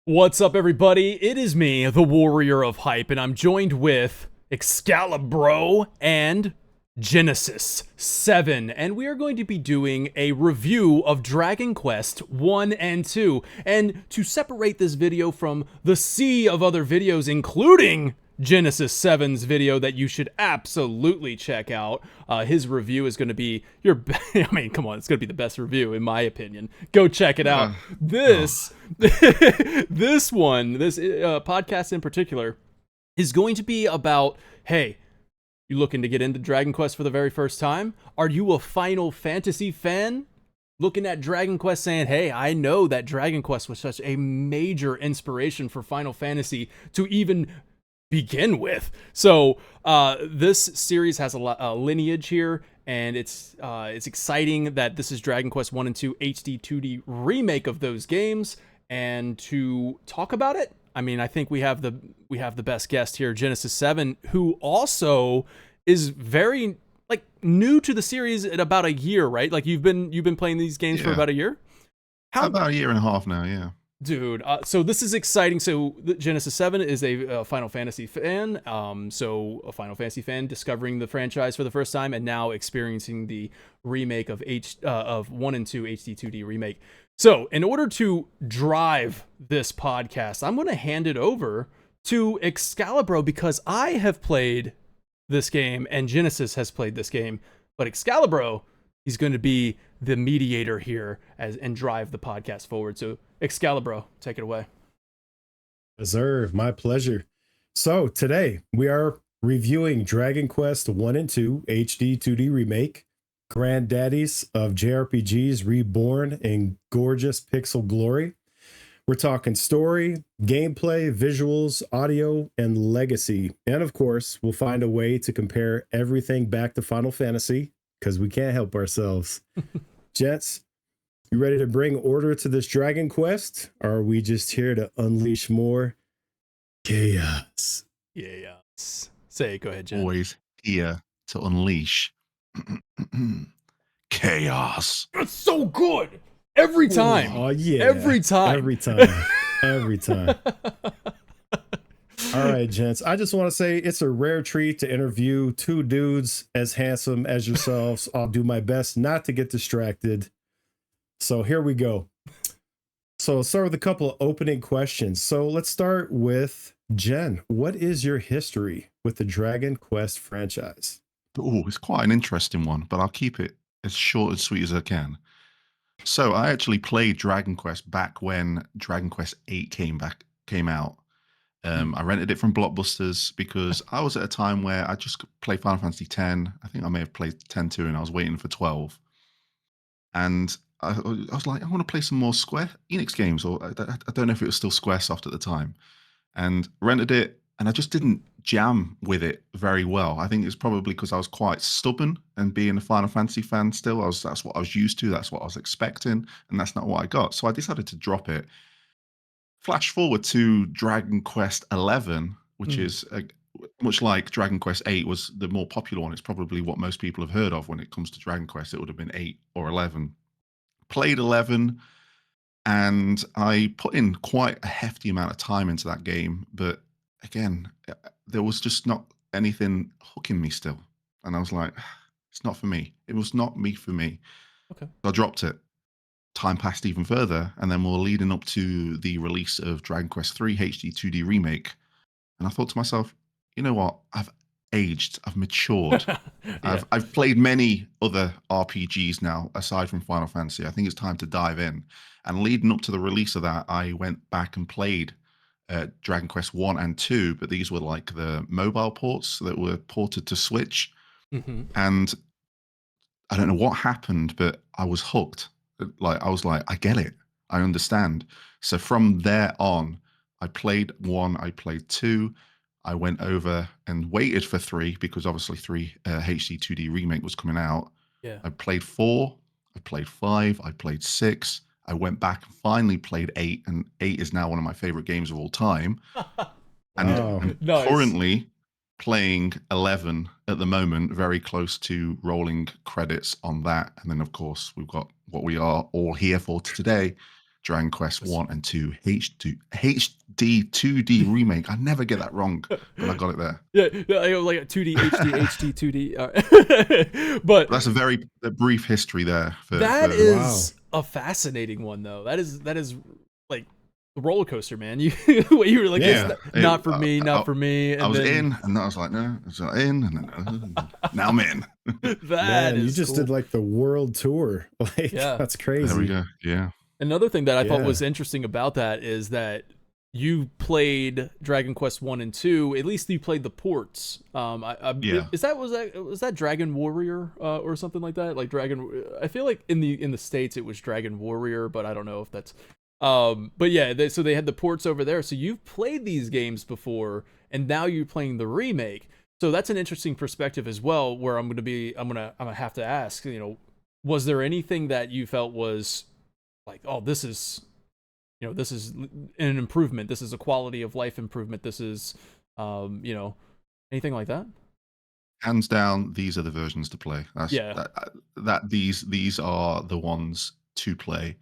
What's up, everybody? It is me, the Warrior of Hype, and I'm joined with Excalibro and Genesis 7, and we are going to be doing a review of Dragon Quest 1 and 2. And to separate this video from the sea of other videos, including Genesis 7's video that you should absolutely check out. His review is going to be I mean, come on, it's going to be the best review in my opinion. Go check it out. This, this podcast in particular, is going to be about, hey, you looking to get into Dragon Quest for the very first time? Are you a Final Fantasy fan? Looking at Dragon Quest saying, hey, I know that Dragon Quest was such a major inspiration for Final Fantasy to even begin with. So this series has a lineage here, and it's exciting that this is Dragon Quest 1 and 2 HD-2D remake of those games. And to talk about it, I mean, I think we have the best guest here, Genesis 7, who also is very new to the series in about a year, right? Like you've been playing these games for about a year. About a year and a half now, yeah. Dude, so this is exciting. So Genesis 7 is a Final Fantasy fan. So a Final Fantasy fan discovering the franchise for the first time and now experiencing the remake of 1 and 2 HD-2D remake. So in order to drive this podcast, I'm going to hand it over to Excalibro because I have played this game and Genesis has played this game. But Excalibro, he's going to be the mediator here and drive the podcast forward. So Excalibro, take it away. Deserve, my pleasure. So today we are reviewing Dragon Quest 1 and 2 HD 2D remake, granddaddies of JRPGs reborn in gorgeous pixel glory. We're talking story, gameplay, visuals, audio, and legacy. And of course, we'll find a way to compare everything back to Final Fantasy because we can't help ourselves. Gents, you ready to bring order to this Dragon Quest? Or are we just here to unleash more chaos? Yes. Say, go ahead, Jen. Always here to unleash chaos. It's so good. Every time. Oh, yeah. Every time. Every time. Every time. All right, gents. I just want to say it's a rare treat to interview two dudes as handsome as yourselves. I'll do my best not to get distracted. So here we go. So let's start with a couple of opening questions. So let's start with Jen. What is your history with the Dragon Quest franchise? Oh, it's quite an interesting one, but I'll keep it as short and sweet as I can. So I actually played Dragon Quest back when Dragon Quest 8 came out. I rented it from Blockbusters because I was at a time where I just played Final Fantasy X. I think I may have played 10 too, and I was waiting for 12. And I was like, I want to play some more Square Enix games, or I don't know if it was still Squaresoft at the time, and rented it, and I just didn't jam with it very well. I think it's probably because I was quite stubborn, and being a Final Fantasy fan still, that's what I was used to, that's what I was expecting, and that's not what I got. So I decided to drop it. Flash forward to Dragon Quest 11, which is much like Dragon Quest 8 was the more popular one. It's probably what most people have heard of when it comes to Dragon Quest. It would have been 8 or 11. Played 11, and I put in quite a hefty amount of time into that game. But again, there was just not anything hooking me still. And I was like, it's not for me. It was not me for me. Okay. So I dropped it. Time passed even further, and then we're leading up to the release of Dragon Quest 3 HD 2D remake. And I thought to myself, you know what? I've aged, I've matured. Yeah. I've played many other RPGs now aside from Final Fantasy. I think it's time to dive in. And leading up to the release of that, I went back and played Dragon Quest 1 and 2, but these were like the mobile ports that were ported to Switch. And I don't know what happened, but I was hooked. I was like, I get it. I understand. So from there on, I played 1, I played 2. I went over and waited for 3 because obviously 3 HD 2D remake was coming out. Yeah. I played 4, I played 5, I played 6. I went back and finally played 8, and 8 is now one of my favorite games of all time. And Nice. Currently playing 11 at the moment, very close to rolling credits on that. And then, of course, we've got what we are all here for today, Dragon Quest 1 and 2 HD 2D remake. I never get that wrong, but I got it there. Yeah, like a 2D HD 2D. But That's a brief history there. That is a fascinating one, though. That is like the roller coaster, man. You were like, not for me. And I was in, and I was like, no, it's not in, and now I'm in. You just did like the world tour. Like, that's crazy. There we go. Yeah. Another thing that I thought was interesting about that is that you played Dragon Quest 1 and 2. At least you played the ports. Was that Dragon Warrior or something like that? Like Dragon. I feel like in the States it was Dragon Warrior, but I don't know if that's. But yeah, so they had the ports over there. So you've played these games before, and now you're playing the remake. So that's an interesting perspective as well. Where I'm gonna have to ask. Was there anything that you felt was like, oh, this is an improvement. This is a quality of life improvement. This is, anything like that? Hands down, these are the versions to play. These are the ones to play.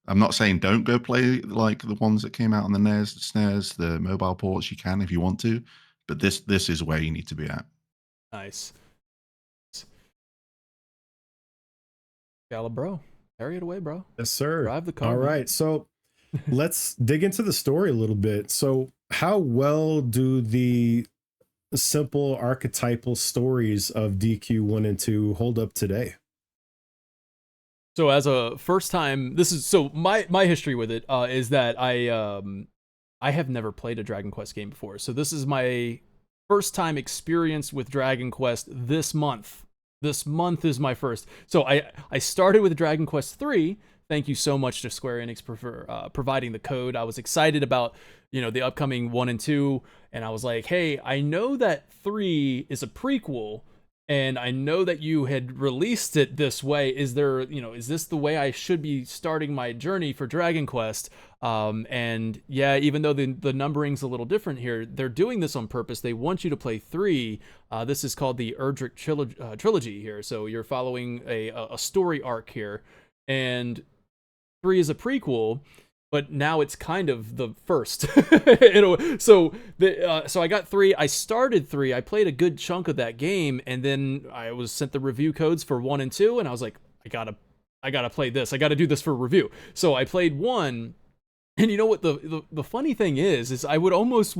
I'm not saying don't go play like the ones that came out on the NES, the SNES, the mobile ports. You can if you want to, but this is where you need to be at. Nice. Gala, bro. Carry it away, bro. Yes, sir. Drive the car. All right. So let's dig into the story a little bit. So how well do the simple archetypal stories of DQ1 and 2 hold up today? So as a first time, my history with it is that I have never played a Dragon Quest game before. So this is my first time experience with Dragon Quest this month. This month is my first. So I started with Dragon Quest 3. Thank you so much to Square Enix for providing the code. I was excited about, the upcoming 1 and 2. And I was like, hey, I know that 3 is a prequel. And I know that you had released it this way. Is this the way I should be starting my journey for Dragon Quest? And yeah, even though the numbering's a little different here, they're doing this on purpose. They want you to play 3. This is called the Erdrick trilogy here. So you're following a story arc here. And 3 is a prequel, but now it's kind of the first. So I got 3. I started 3. I played a good chunk of that game, and then I was sent the review codes for 1 and 2, and I was like, I gotta play this. I gotta do this for review. So I played 1, and you know what the funny thing is I would almost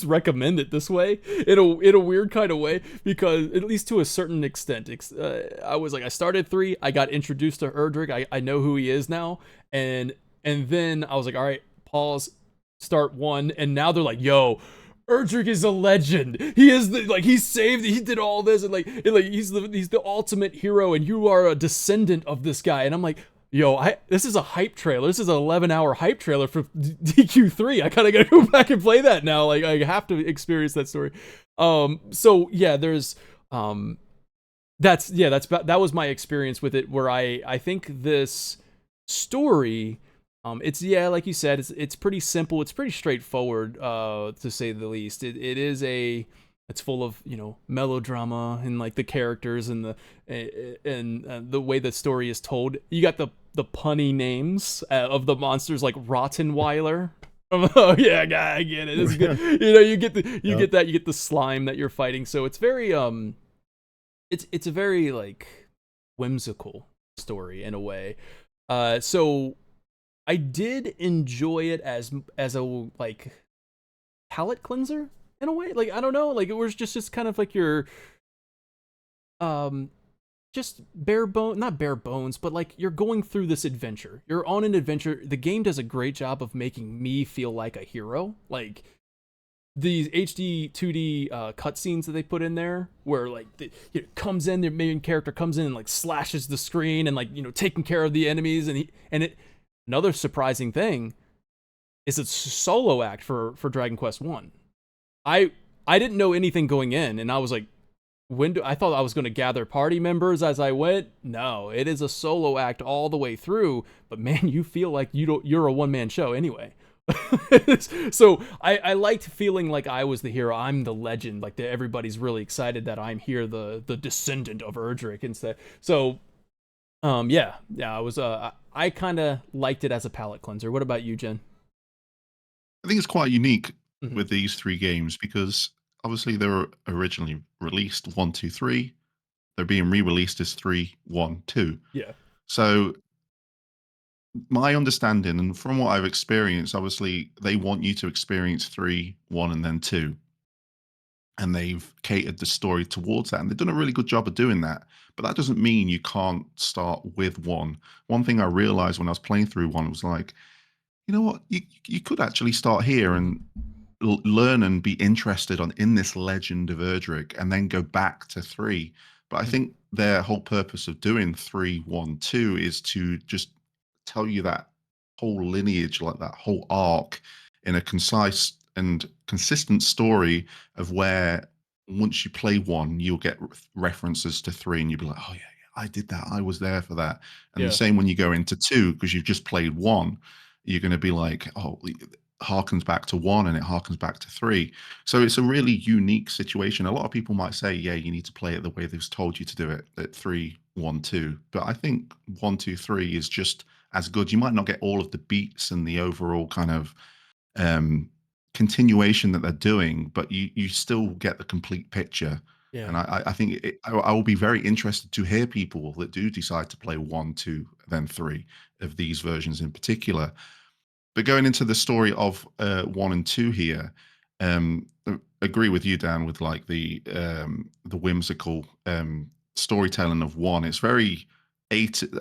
recommend it this way in a weird kind of way, because at least to a certain extent, I started 3. I got introduced to Erdrick. I know who he is now, and then I was like, all right, pause, start 1, and now they're like, yo, Erdrick is a legend. He is he saved, he did all this, and he's the ultimate hero, and you are a descendant of this guy. And I'm like, yo, this is a hype trailer. This is an 11-hour hype trailer for DQ3. I kind of gotta go back and play that now. Like, I have to experience that story. So yeah, there's that was my experience with it, where I think this story, it's like you said, it's pretty simple, it's pretty straightforward, to say the least. It's full of melodrama and like the characters and the way the story is told. You got the punny names of the monsters, like Rottenweiler. Oh yeah, I get it. It's good. You get that. You get the slime that you're fighting. So it's very it's a very like whimsical story in a way. So I did enjoy it as a like palate cleanser in a way. Like, I don't know, like it was just kind of like your just not bare bones, but like you're going through this adventure. You're on an adventure. The game does a great job of making me feel like a hero. Like these HD-2D cutscenes that they put in there, where like comes in, their main character comes in and like slashes the screen and like taking care of the enemies, another surprising thing is it's a solo act for Dragon Quest 1. I didn't know anything going in, and I was like, I thought I was going to gather party members as I went. No, it is a solo act all the way through, but man, you feel like you're a one-man show anyway. So I liked feeling like I was the hero. I'm the legend. Like everybody's really excited that I'm here, the descendant of Erdrick instead. So Yeah, I kind of liked it as a palate cleanser. What about you, Jen? I think it's quite unique Hmm. with these three games because obviously they were originally released one, two, three. They're being re-released as 3, 1, 2. Yeah. So my understanding, and from what I've experienced, obviously they want you to experience 3, 1, and then 2. And they've catered the story towards that. And they've done a really good job of doing that. But that doesn't mean you can't start with one. One thing I realized when I was playing through one was like, you know what, you could actually start here and learn and be interested in this legend of Erdrick and then go back to 3. But I think their whole purpose of doing 3, 1, 2 is to just tell you that whole lineage, like that whole arc, in a concise and consistent story of where once you play 1, you'll get references to 3 and you'll be like, oh yeah, I did that, I was there for that. And the Yeah. same when you go into 2, because you've just played 1, you're going to be like, oh, harkens back to 1 and it harkens back to 3. So it's a really unique situation. A lot of people might say, yeah, you need to play it the way they've told you to do it at 3, 1, 2. But I think 1, 2, 3 is just as good. You might not get all of the beats and the overall kind of um, continuation that they're doing, but you still get the complete picture. Yeah. And I think I will be very interested to hear people that do decide to play 1, 2, then 3 of these versions in particular. But going into the story of 1 and 2 here, agree with you, Dan, with like the whimsical storytelling of 1. It's very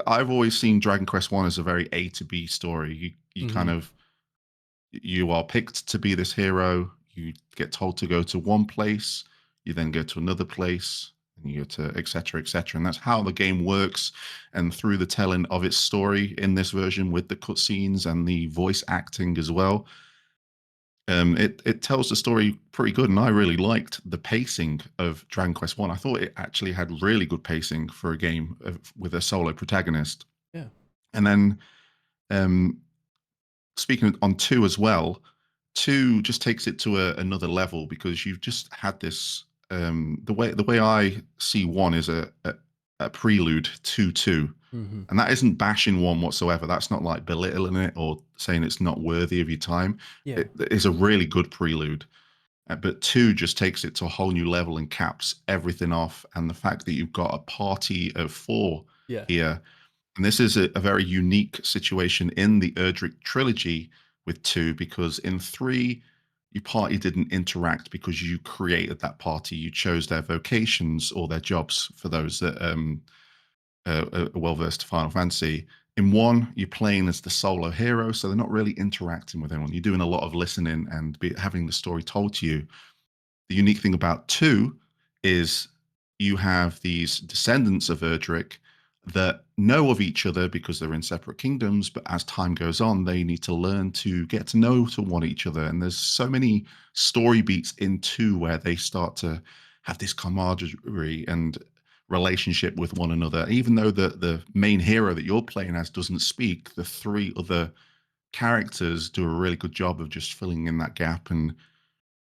I've always seen Dragon Quest 1 as a very A to B story. You kind Hmm. of you are picked to be this hero. You get told to go to one place. You then go to another place, and you go to et cetera, et cetera. And that's how the game works. And through the telling of its story in this version with the cutscenes and the voice acting as well, it tells the story pretty good. And I really liked the pacing of Dragon Quest 1. I thought it actually had really good pacing for a game with a solo protagonist. Yeah. And then um, speaking on 2 as well, 2 just takes it to another level because you've just had this. The way I see 1 is a prelude to 2, Hmm. and that isn't bashing 1 whatsoever. That's not like belittling it or saying it's not worthy of your time. Yeah. It is a really good prelude, but 2 just takes it to a whole new level and caps everything off. And the fact that you've got a party of 4 Yeah. here, and this is a very unique situation in the Erdrick trilogy with 2, because in 3, your party didn't interact because you created that party. You chose their vocations or their jobs for those that are well versed to Final Fantasy. In 1, you're playing as the solo hero, so they're not really interacting with anyone. You're doing a lot of listening and having the story told to you. The unique thing about 2 is you have these descendants of Erdrick that know of each other because they're in separate kingdoms, but as time goes on, they need to learn to get to know to one each other. And there's so many story beats in 2 where they start to have this camaraderie and relationship with one another. Even though the main hero that you're playing as doesn't speak, the 3 other characters do a really good job of just filling in that gap and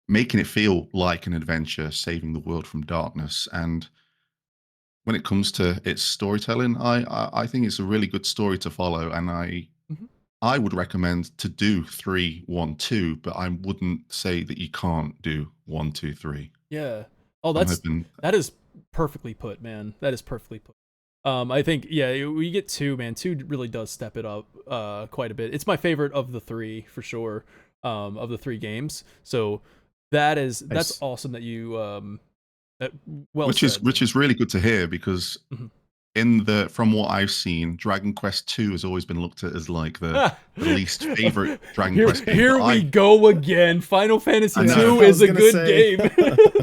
making it feel like an adventure, saving the world from darkness. And when it comes to its storytelling, I think it's a really good story to follow, and Hmm. I would recommend to do 3, 1, 2, but I wouldn't say that you can't do 1, 2, 3. Yeah. Oh, I'm hoping. that is perfectly put, man. That is perfectly put. I think we get 2, man. 2 really does step it up quite a bit. It's my favorite of the 3 for sure. Of the 3 games. So that's Nice. awesome that you that, well Which is said. which is really good to hear because Mhm. from what I've seen, Dragon Quest 2 has always been looked at as like the least favorite Dragon Quest game. Here But we go again. Final Fantasy I know. 2 I is was a gonna good say. game.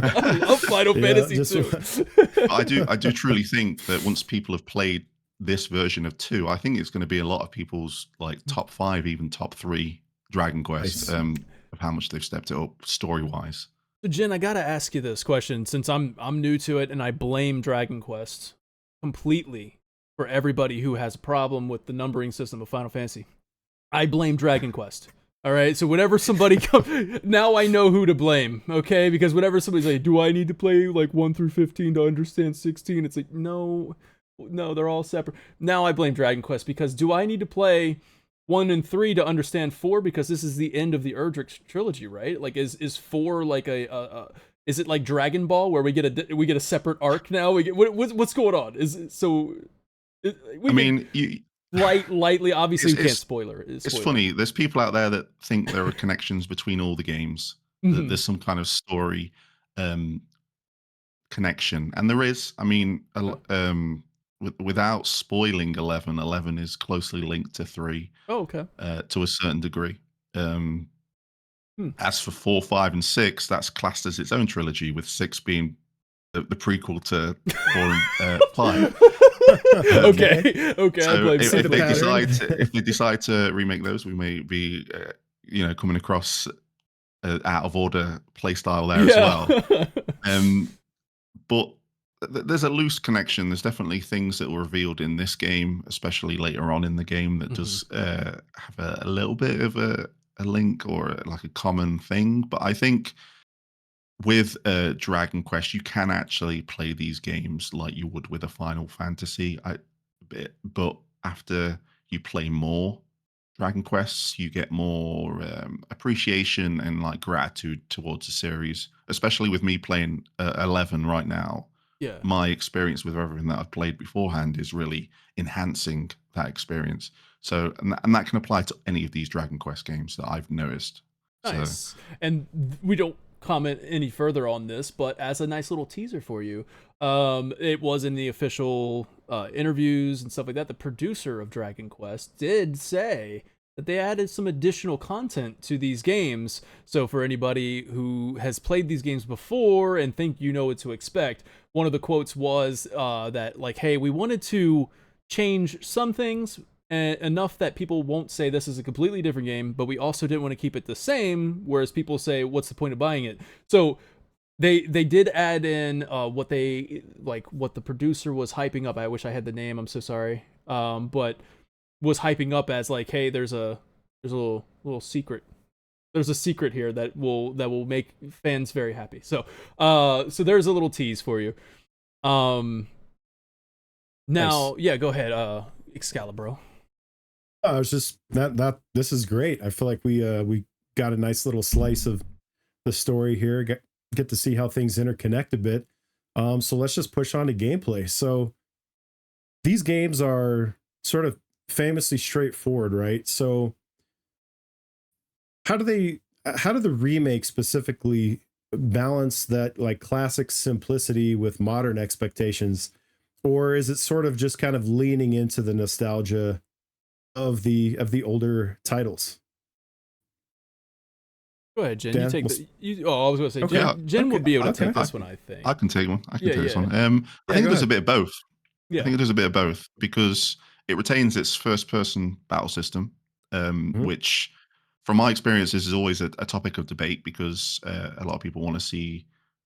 I love Final Yeah, Fantasy just 2. I do truly think that once people have played this version of 2, I think it's going to be a lot of people's like top 5, even top 3 Dragon Quest, nice. of how much they've stepped it up story wise. So Jen, I gotta ask you this question since I'm new to it and I blame Dragon Quest completely for everybody who has a problem with the numbering system of Final Fantasy. I blame Dragon Quest. All right, so whenever somebody now I know who to blame. Okay, because whenever somebody's like, "Do I need to play like 1 through 15 to understand 16?" It's like, no. No, they're all separate. Now I blame Dragon Quest because do I need to play 1 and 3 to understand 4 because this is the end of the Erdrick trilogy, right? Like is 4 like a is it like Dragon Ball where we get a separate arc now? We get what's going on? We I can mean, you, lightly obviously it's, we can't it's spoiler it's funny. There's people out there that think there are connections between all the games. That Mhm. there's some kind of story um, connection, and there is. I mean, without spoiling 11, 11 is closely linked to 3 Oh, okay. to a certain degree. Um, Hmm. as for 4, 5, and 6, that's classed as its own trilogy, with 6 being the prequel to 4 and 5. Okay, I So blame if, See if the they Seth. pattern? decide to remake those, we may be coming across out of order playstyle there as well. Yeah. But there's a loose connection. There's definitely things that were revealed in this game, especially later on in the game, that Mhm. does have a little bit of a link or like a common thing. But I think with Dragon Quest, you can actually play these games like you would with a Final Fantasy. But after you play more Dragon Quests, you get more appreciation and like gratitude towards the series. Especially with me playing 11 right now, Yeah. my experience with everything that I've played beforehand is really enhancing that experience. So, and that can apply to any of these Dragon Quest games that I've noticed. So, Nice. And we don't comment any further on this, but as a nice little teaser for you, it was in the official interviews and stuff like that. The producer of Dragon Quest did say that they added some additional content to these games. So for anybody who has played these games before and think you know what to expect, one of the quotes was that like, hey, we wanted to change some things enough that people won't say this is a completely different game, but we also didn't want to keep it the same. Whereas people say, "What's the point of buying it?" So they did add in what they like what the producer was hyping up. I wish I had the name. I'm so sorry. But was hyping up as like, "Hey, there's a little secret. There's a secret here that will make fans very happy." So there's a little tease for you. Um, Nice. Now, yeah, go ahead, Excalibur. I was just that this is great. I feel like we got a nice little slice of the story here. Get to see how things interconnect a bit. So let's just push on to gameplay. So these games are sort of famously straightforward, right? So how do they how do the remake specifically balance that like classic simplicity with modern expectations? Or is it sort of just kind of leaning into the nostalgia of the older titles? Go ahead, Jen. You Dan, take the. You, oh, I was gonna say okay, yeah, Jen okay, would be able to okay. take I this one, can I think. I can take one. I can Yeah, take this yeah, one. I Yeah, think go it does a ahead. bit of both. I yeah. think it does a bit of both because it retains its first-person battle system, Mhm. which, from my experience, is always a topic of debate because a lot of people want to see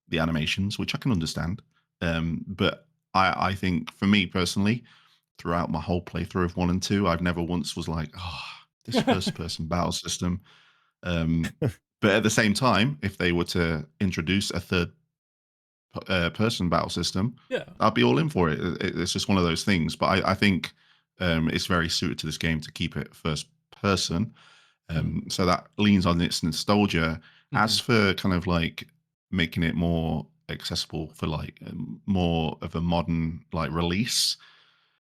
the animations, which I can understand. But I think, for me personally, throughout my whole playthrough of 1 and 2, I've never once was like, oh, this first-person battle system. Um, but at the same time, if they were to introduce a third person battle system, Yeah. I'd be all in for it. It's just one of those things. But I think it's very suited to this game to keep it first person. Mm-hmm. So that leans on its nostalgia. Mm-hmm. As for kind of like making it more accessible for like more of a modern like release,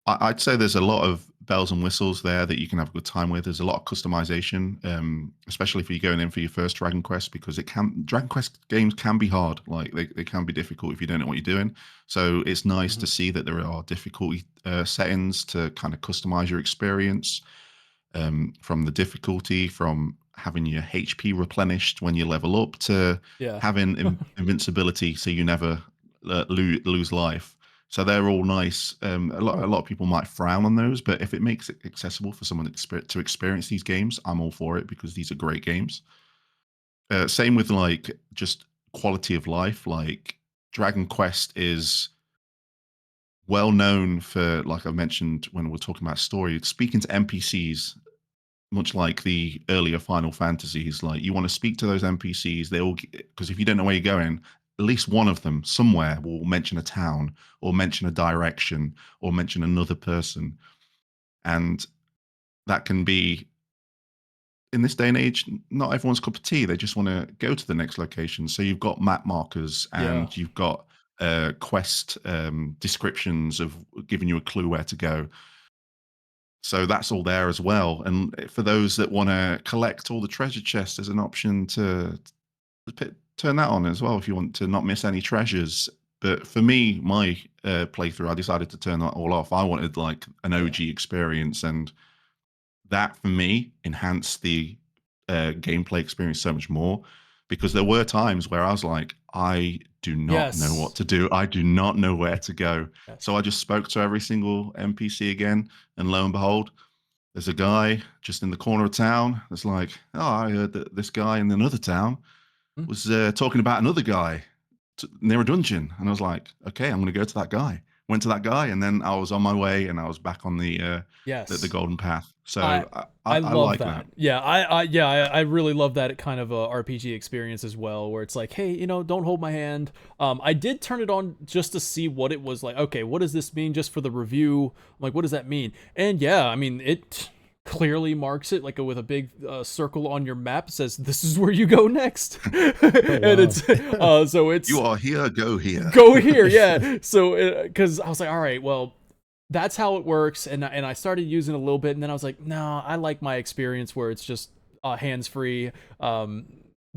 I'd say there's a lot of bells and whistles there that you can have a good time with. There's a lot of customization, especially if you're going in for your first Dragon Quest, because Dragon Quest games can be hard. Like they can be difficult if you don't know what you're doing. So it's nice Mm-hmm. to see that there are difficulty settings to kind of customize your experience, from the difficulty, from having your HP replenished when you level up, to Yeah. having invincibility so you never lose life. So they're all nice. A lot of people might frown on those, but if it makes it accessible for someone to experience these games, I'm all for it because these are great games. Same with like just quality of life. Like Dragon Quest is well known for, like I mentioned when we're talking about story, speaking to NPCs, much like the earlier Final Fantasies. Like you want to speak to those NPCs, they all, because if you don't know where you're going, at least one of them somewhere will mention a town or mention a direction or mention another person. And that can be, in this day and age, not everyone's cup of tea. They just want to go to the next location. So you've got map markers Yeah. and you've got quest descriptions of giving you a clue where to go. So that's all there as well. And for those that want to collect all the treasure chests, there's an option to turn that on as well if you want to not miss any treasures. But for me, my playthrough, I decided to turn that all off. I wanted like an OG experience, and that for me enhanced the gameplay experience so much more, because there were times where I was like, I do not know what to do. I do not know where to go. Yes. So I just spoke to every single NPC again, and lo and behold, there's a guy just in the corner of town that's like, oh, I heard that this guy in another town was talking about another guy near a dungeon. And I was like, okay, I'm going to go to that guy. Went to that guy, and then I was on my way, and I was back on the golden path. So I love like that. Yeah, I really love that kind of RPG experience as well, where it's like, hey, you know, don't hold my hand. I did turn it on just to see what it was like. Okay, what does this mean? Just for the review, I'm like, what does that mean? And yeah, I mean, it clearly marks it like with a big circle on your map. It says this is where you go next. And it's so it's, you are here, go here. Go here. Yeah. So because I was like, all right, well, that's how it works. And I started using it a little bit, and then I was like, no, I like my experience where it's just hands-free.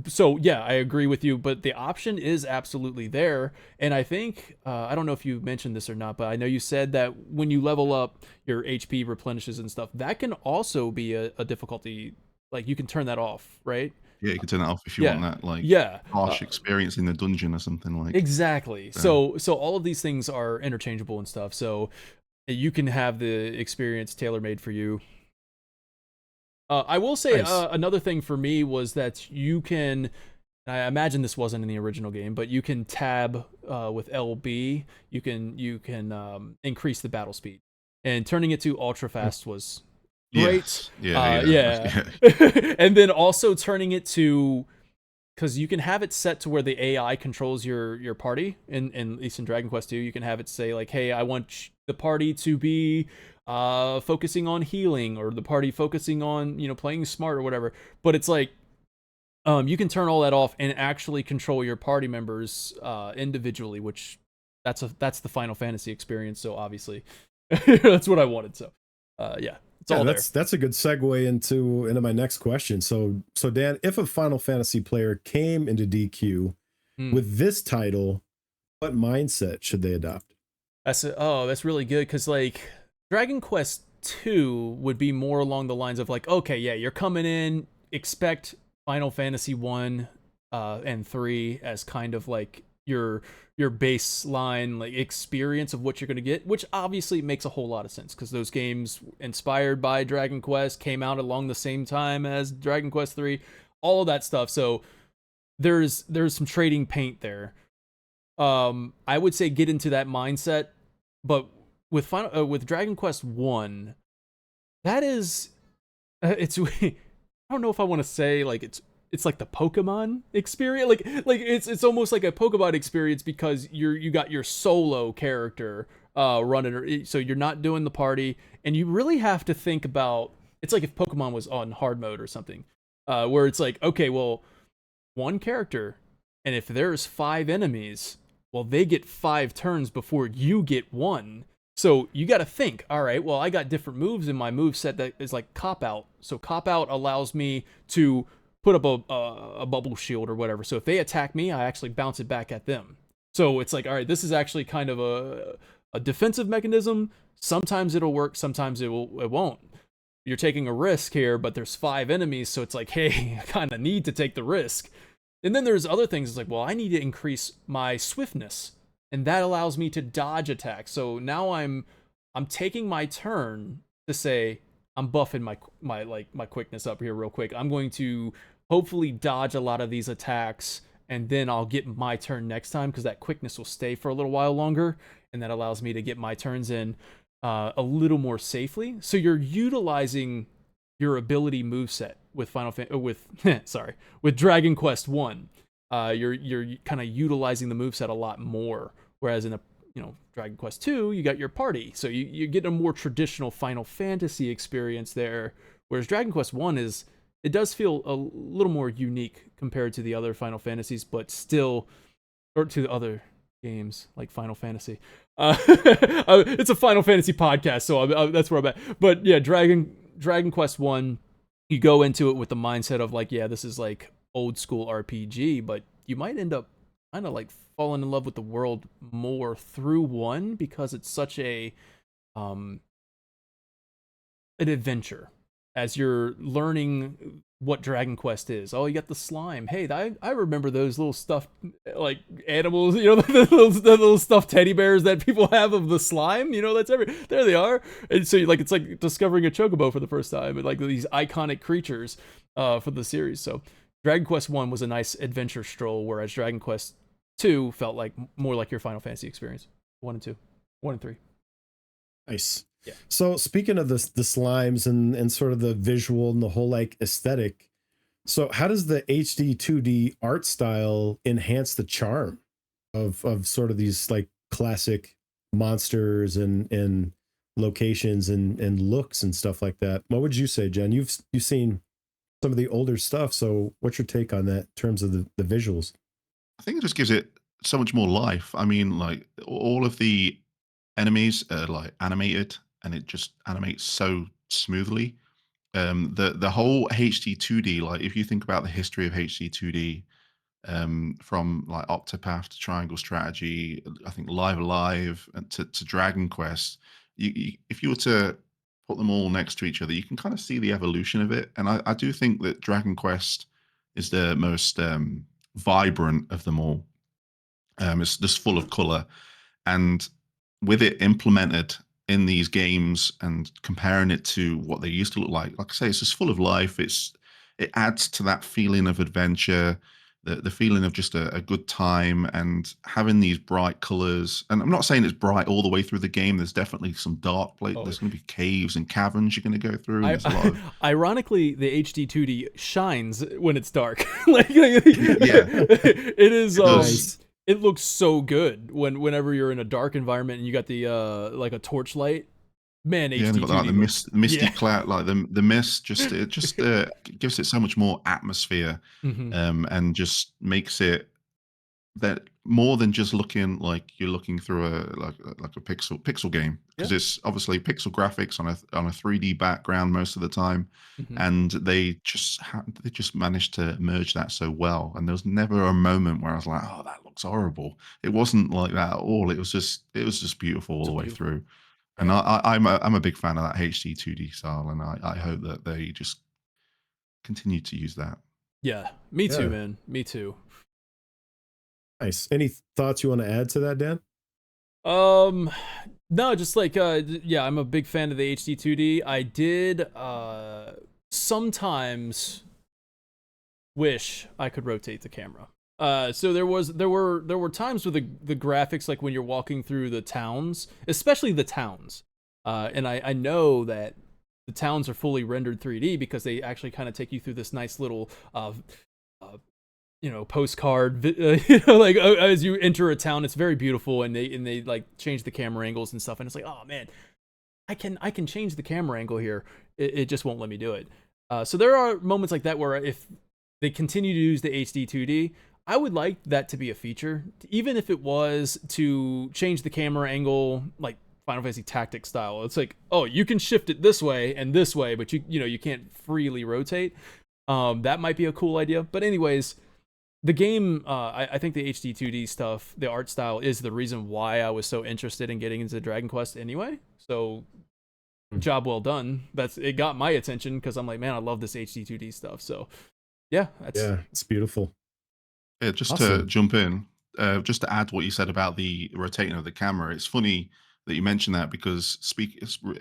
So yeah, I agree with you, but the option is absolutely there. And I think, I don't know if you mentioned this or not, but I know you said that when you level up, your HP replenishes and stuff. That can also be a difficulty. Like you can turn that off, right? Yeah, you can turn that off if you want that, like, harsh experience in the dungeon or something like. Exactly. So all of these things are interchangeable and stuff. So you can have the experience tailor-made for you. I will say another thing for me was that you can, I imagine this wasn't in the original game, but you can tab with LB. You can increase the battle speed, and turning it to ultra fast was great. Yes. Yeah. And then also turning it to, because you can have it set to where the AI controls your party. At least in Dragon Quest II, you can have it say like, hey, I want the party to be focusing on healing, or the party focusing on, you know, playing smart or whatever. But it's like, you can turn all that off and actually control your party members individually, which that's the Final Fantasy experience. So obviously that's what I wanted. So yeah. That's a good segue into my next question. So Dan, if a Final Fantasy player came into DQ with this title, what mindset should they adopt? That's really good, because like Dragon Quest II would be more along the lines of like, okay, yeah, you're coming in, expect Final Fantasy 1 and 3 as kind of like your baseline like experience of what you're going to get, which obviously makes a whole lot of sense, because those games inspired by Dragon Quest came out along the same time as Dragon Quest 3, all of that stuff. So there's some trading paint there. I would say get into that mindset, but with Dragon Quest 1, that is it's I don't know if I want to say like it's like the Pokemon experience, like it's almost like a Pokemon experience, because you got your solo character running, so you're not doing the party, and you really have to think about, it's like if Pokemon was on hard mode or something, where it's like, okay, well, one character, and if there's 5 enemies, well, they get 5 turns before you get one. So you got to think, all right, well, I got different moves in my move set that is like Cop Out. So Cop Out allows me to put up a bubble shield or whatever. So if they attack me, I actually bounce it back at them. So it's like, all right, this is actually kind of a defensive mechanism. Sometimes it'll work, sometimes it won't. You're taking a risk here, but there's 5 enemies, so it's like, hey, I kind of need to take the risk. And then there's other things. It's like, well, I need to increase my swiftness, and that allows me to dodge attacks. So now I'm taking my turn to say, I'm buffing my quickness up here real quick. I'm going to hopefully dodge a lot of these attacks, and then I'll get my turn next time, because that quickness will stay for a little while longer, and that allows me to get my turns in a little more safely. So you're utilizing your ability moveset with with Dragon Quest 1. you're kind of utilizing the moveset a lot more. Whereas in a Dragon Quest 2, you got your party, so you get a more traditional Final Fantasy experience there. Whereas Dragon Quest 1 it does feel a little more unique compared to the other Final Fantasies, but still, or to the other games like Final Fantasy. It's a Final Fantasy podcast, so that's where I'm at. But yeah, Dragon Quest 1, you go into it with the mindset of like, yeah, this is like old school RPG, but you might end up kind of like falling in love with the world more through 1 because it's such an adventure as you're learning what Dragon Quest is. Oh, you got the slime. Hey, I remember those little stuffed like animals, the little stuffed teddy bears that people have of the slime. That's there they are. And so it's like discovering a chocobo for the first time, and like these iconic creatures for the series. So Dragon Quest 1 was a nice adventure stroll, whereas Dragon Quest 2 felt like more like your Final Fantasy experience. 1 and 2. 1 and 3. Nice. Yeah. So speaking of the slimes and sort of the visual and the whole like aesthetic, so how does the HD-2D art style enhance the charm of sort of these like classic monsters and locations and looks and stuff like that? What would you say, Jen? You've seen some of the older stuff, so what's your take on that in terms of the visuals? I think it just gives it so much more life. I mean, like all of the enemies are like animated, and it just animates so smoothly. The whole HD-2D, like if you think about the history of HD-2D, from like Octopath to Triangle Strategy, I think Live Alive and to Dragon Quest, if you were to put them all next to each other, you can kind of see the evolution of it. And I do think that Dragon Quest is the most vibrant of them all. It's just full of color, and with it implemented in these games and comparing it to what they used to look like I say, it's just full of life. It adds to that feeling of adventure, the feeling of just a good time, and having these bright colors. And I'm not saying it's bright all the way through the game. There's definitely some dark place. There's going to be caves and caverns you're going to go through. And there's a lot of... Ironically, the HD-2D shines when it's dark. Like, yeah, it is. Nice. It looks so good whenever you're in a dark environment and you got the like a torchlight. Man, yeah, HD-2D got like the misty yeah. cloud, like the mist. Just it just gives it so much more atmosphere, and just makes it that more than just looking like you're looking through a pixel game, because it's obviously pixel graphics on a 3D background most of the time, and they just managed to merge that so well. And there was never a moment where I was like, oh, that looks horrible. It wasn't like that at all. It was just beautiful all the way through. And I'm a big fan of that HD-2D style, and I hope that they just continue to use that. Yeah, me too, man. Me too. Nice. Any thoughts you want to add to that, Dan? No, just like yeah, I'm a big fan of the HD-2D. I did sometimes wish I could rotate the camera. So there were times with the graphics, like when you're walking through the towns, especially the towns. And I know that the towns are fully rendered 3D because they actually kind of take you through this nice little postcard, like as you enter a town. It's very beautiful, and they like change the camera angles and stuff, and it's like, oh man, I can change the camera angle here. It just won't let me do it. So there are moments like that where if they continue to use the HD-2D, I would like that to be a feature, even if it was to change the camera angle like Final Fantasy Tactics style. It's like, oh, you can shift it this way and this way, but you can't freely rotate. That might be a cool idea. But anyways, the game, I think the HD-2D stuff, the art style, is the reason why I was so interested in getting into Dragon Quest anyway. So, job well done. It got my attention because I'm like, man, I love this HD-2D stuff. So, yeah, it's beautiful. Yeah, just to jump in, just to add what you said about the rotating of the camera. It's funny that you mentioned that, because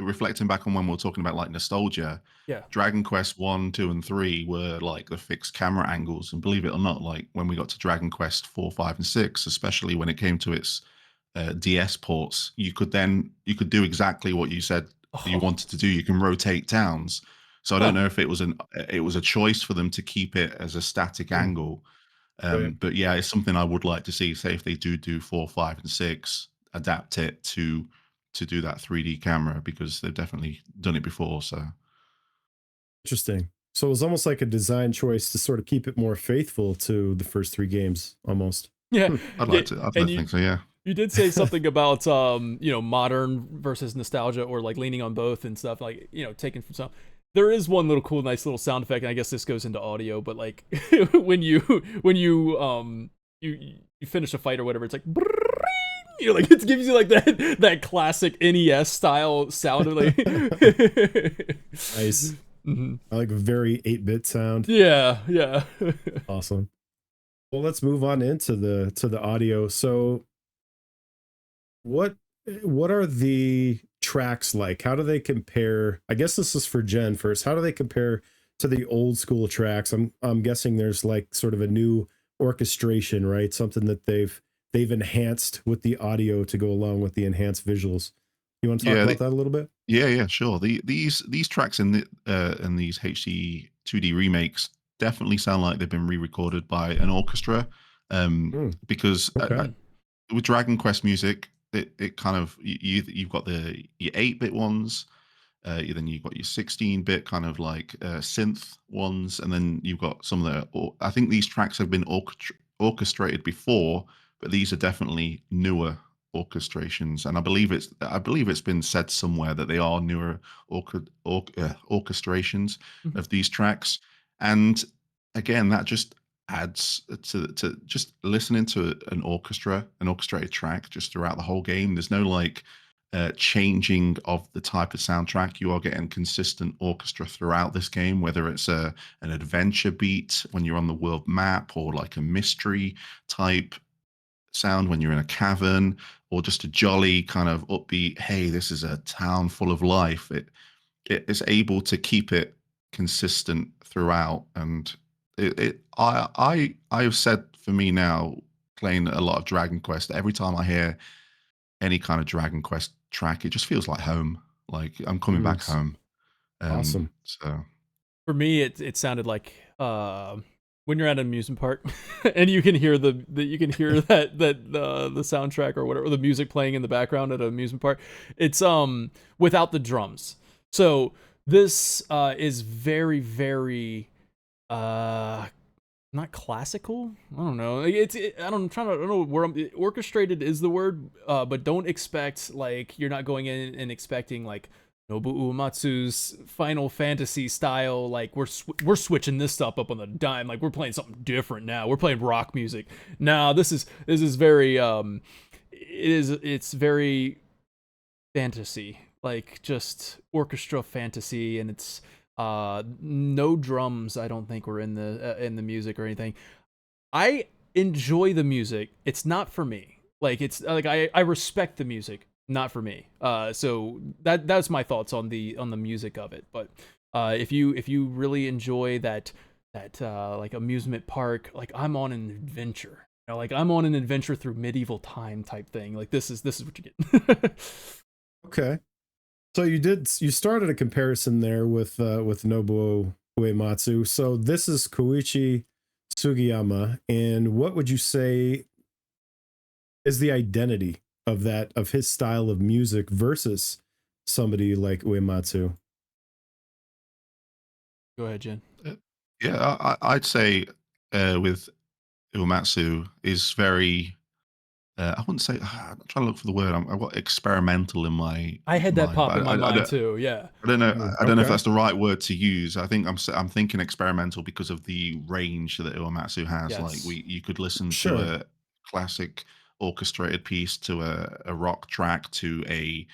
reflecting back on when we were talking about like nostalgia, Dragon Quest 1, 2, and 3 were like the fixed camera angles, and believe it or not, like when we got to Dragon Quest 4, 5, and 6, especially when it came to its DS ports, you could do exactly what you said you wanted to do. You can rotate towns. So I don't know if it was a choice for them to keep it as a static angle, Right. But yeah, it's something I would like to see. Say if they do 4, 5, and 6, adapt it to do that 3D camera because they've definitely done it before. So Interesting. So it was almost like a design choice to sort of keep it more faithful to the first three games, almost. Yeah, Hmm. yeah, I'd like and to think so. Yeah. you did say something about modern versus nostalgia, or like leaning on both and stuff, like taken from some. There is one little cool, nice little sound effect, and I guess this goes into audio, but like when you finish a fight or whatever, it's like like it gives you like that classic NES style sound of like Nice. Mhm. I like a very 8-bit sound. Yeah, yeah. Awesome. Well, let's move on into the audio. So what what are the tracks like? How do they compare? I guess this is for Jen first. How do they compare to the old school tracks? I'm guessing there's like sort of a new orchestration, right? Something that they've enhanced with the audio to go along with the enhanced visuals. You want to talk Yeah. about that a little bit? Yeah, sure. These tracks in these HD 2D remakes definitely sound like they've been re-recorded by an orchestra. Hmm, Because okay. with Dragon Quest music, it kind of you've got your 8-bit ones, then you've got your 16-bit kind of like synth ones, and then you've got some of I think these tracks have been orchestrated before, but these are definitely newer orchestrations, and I believe it's been said somewhere that they are newer orchestrations Mhm. of these tracks, and again that just adds to just listening to an orchestrated track just throughout the whole game. There's no like changing of the type of soundtrack. You are getting consistent orchestra throughout this game, whether it's an adventure beat when you're on the world map, or like a mystery type sound when you're in a cavern, or just a jolly kind of upbeat, hey, this is a town full of life. It is able to keep it consistent throughout. And I have said for me now, playing a lot of Dragon Quest, every time I hear any kind of Dragon Quest track, it just feels like home. Like I'm coming back Mm, home. awesome. So For me, it sounded like when you're at an amusement park and you can hear you can hear that the soundtrack or whatever, the music playing in the background at an amusement park. It's without the drums. So this is very very uh not classical. I don't know. I'm trying to. I don't know where orchestrated is the word. But don't expect like you're not going in and expecting like Nobuo Uematsu's Final Fantasy style. Like we're switching this stuff up on the dime. Like we're playing something different now. We're playing rock music. Now this is very it's very fantasy, like just orchestra fantasy, and it's no drums. I don't think were in the music or anything. I enjoy the music. It's not for me. Like it's like I respect the music, not for me. So that's my thoughts on the music of it. But if you really enjoy that like amusement park, like I'm on an adventure. Like I'm on an adventure through medieval time type thing. Like this is what you get. Okay. So you started a comparison there with Nobuo Uematsu. So this is Koichi Sugiyama, and what would you say is the identity of his style of music versus somebody like Uematsu? Go ahead, Jen. uh, yeah, I'd say with Uematsu is very. I wouldn't say. I'm trying to look for the word. I've got experimental in my I had that mind, pop but in my mind too. Yeah. I don't know. Mm, I don't know if okay. that's the right word to use. I think I'm thinking experimental because of the range that Uematsu has. Like Yes. you could listen to Sure. a classic orchestrated piece, to a rock track, to a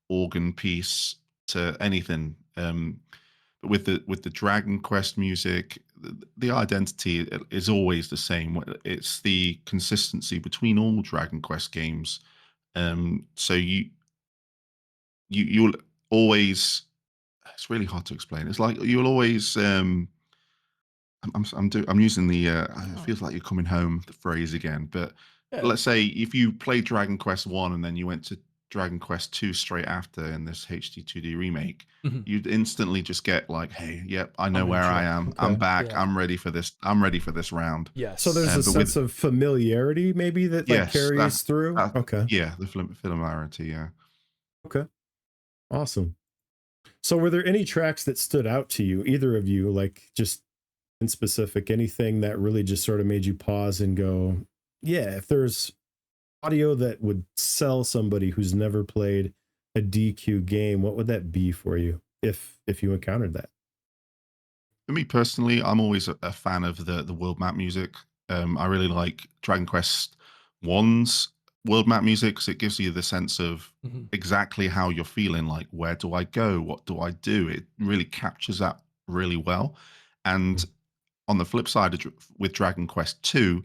organ piece, to anything. But with the Dragon Quest music, the identity is always the same. It's the consistency between all Dragon Quest games. So you'll always. It's really hard to explain. It's like you'll always. I'm using the. It Oh, feels like you're coming home, the phrase again. But yeah. let's say if you play Dragon Quest 1 and then you went to Dragon Quest II straight after in this HD-2D remake, Mhm. you'd instantly just get like, "Hey, yep, I know I'm in where I check. am. I'm Okay. back. Yeah. I'm ready for this. I'm ready for this round." So there's Yes. a But with sense of familiarity maybe that like yes, carries through. that Okay. yeah, the familiarity, yeah. Okay. Awesome. So were there any tracks that stood out to you, either of you, like just in specific, anything that really just sort of made you pause and go, yeah, if there's audio that would sell somebody who's never played a DQ game, what would that be for you if you encountered that? For me personally, I'm always a fan of the world map music. I really like Dragon Quest One's world map music because it gives you the sense of Mhm. exactly how you're feeling. Like, where do I go? What do I do? It really captures that really well. And Mm. on the flip side, with Dragon Quest Two,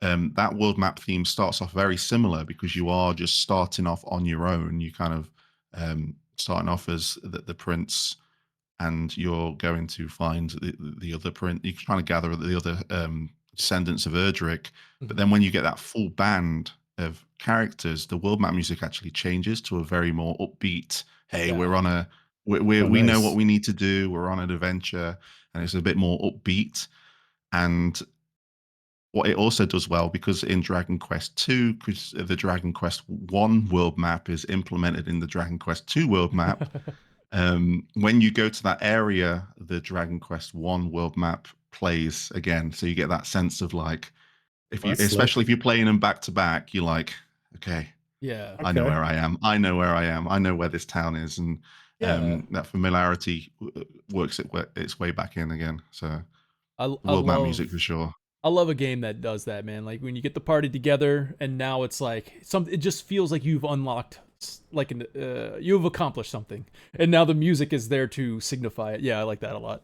that world map theme starts off very similar because you are just starting off on your own. You kind of starting off as the prince, and you're going to find the other print. You're trying to gather the other descendants of Erdrick. But Mhm. then when you get that full band of characters, the world map music actually changes to a very more upbeat. Hey, Yeah. we're on a Oh, we know what nice. we need to do. We're on an adventure, and it's a bit more upbeat. And what it also does well, because in Dragon Quest 2, because the Dragon Quest 1 world map is implemented in the Dragon Quest 2 world map, when you go to that area, the Dragon Quest 1 world map plays again. So you get that sense of like, if Well, you, that's especially slick. if you're playing them back to back, you're like, okay, Yeah. I know Okay. where I am. I know where I am. I know where this town is. And Yeah. that familiarity works its way back in again. So I world map music for sure. love a game that does that, man. Like when you get the party together and now it's like it just feels like you've unlocked like you've accomplished something. And now the music is there to signify it. Yeah, I like that a lot.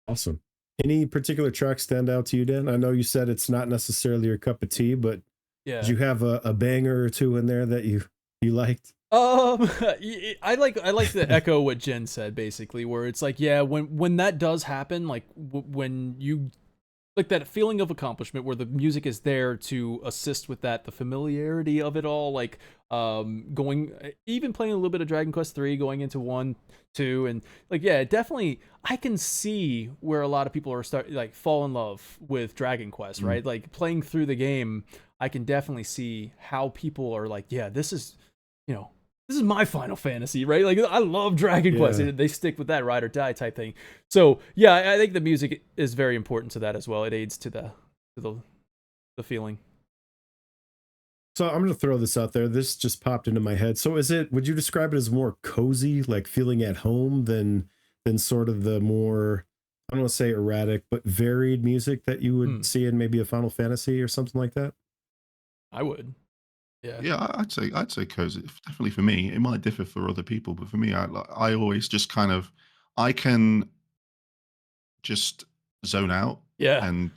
Awesome. Any particular track stand out to you, Dan? I know you said it's not necessarily your cup of tea, but did Yeah. you have a banger or two in there that you liked? I like to echo what Jen said basically, where it's like, yeah, when that does happen, like when you like that feeling of accomplishment where the music is there to assist with that, the familiarity of it all, like going even playing a little bit of Dragon Quest 3 going into 1 2 and like yeah, definitely I can see where a lot of people are start like fall in love with Dragon Quest, Mm. right? Like playing through the game, I can definitely see how people are like, yeah, this is, you know, this is my Final Fantasy, right? Like I love Dragon Quest, Yeah. and they stick with that ride or die type thing. So yeah, I think the music is very important to that as well. It aids to the the feeling. So I'm going to throw this out there. This just popped into my head. So would you describe it as more cozy, like feeling at home than sort of the more, I don't want to say erratic, but varied music that you would Hmm, see in maybe a Final Fantasy or something like that? I would. Yeah. Yeah, I'd say cozy. Definitely for me, it might differ for other people, but for me, I always just kind of I can just zone out Yeah. and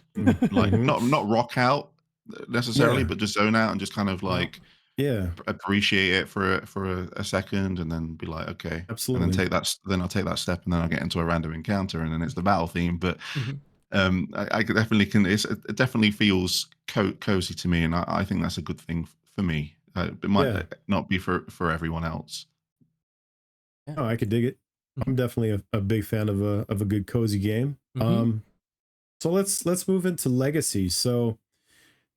like Mm-hmm. not rock out necessarily, Yeah. but just zone out and just kind of No. like Yeah. appreciate it for a second, and then be like, okay, and then Absolutely. then I'll take that step, and then I'll get into a random encounter, and then it's the battle theme. But Mhm. I definitely can. It definitely feels cozy to me, and I think that's a good thing for me. It might Yeah. not be for everyone else. Yeah. Oh, I could dig it. I'm Mhm. definitely a big fan of a good cozy game. Mhm. So let's move into legacy. So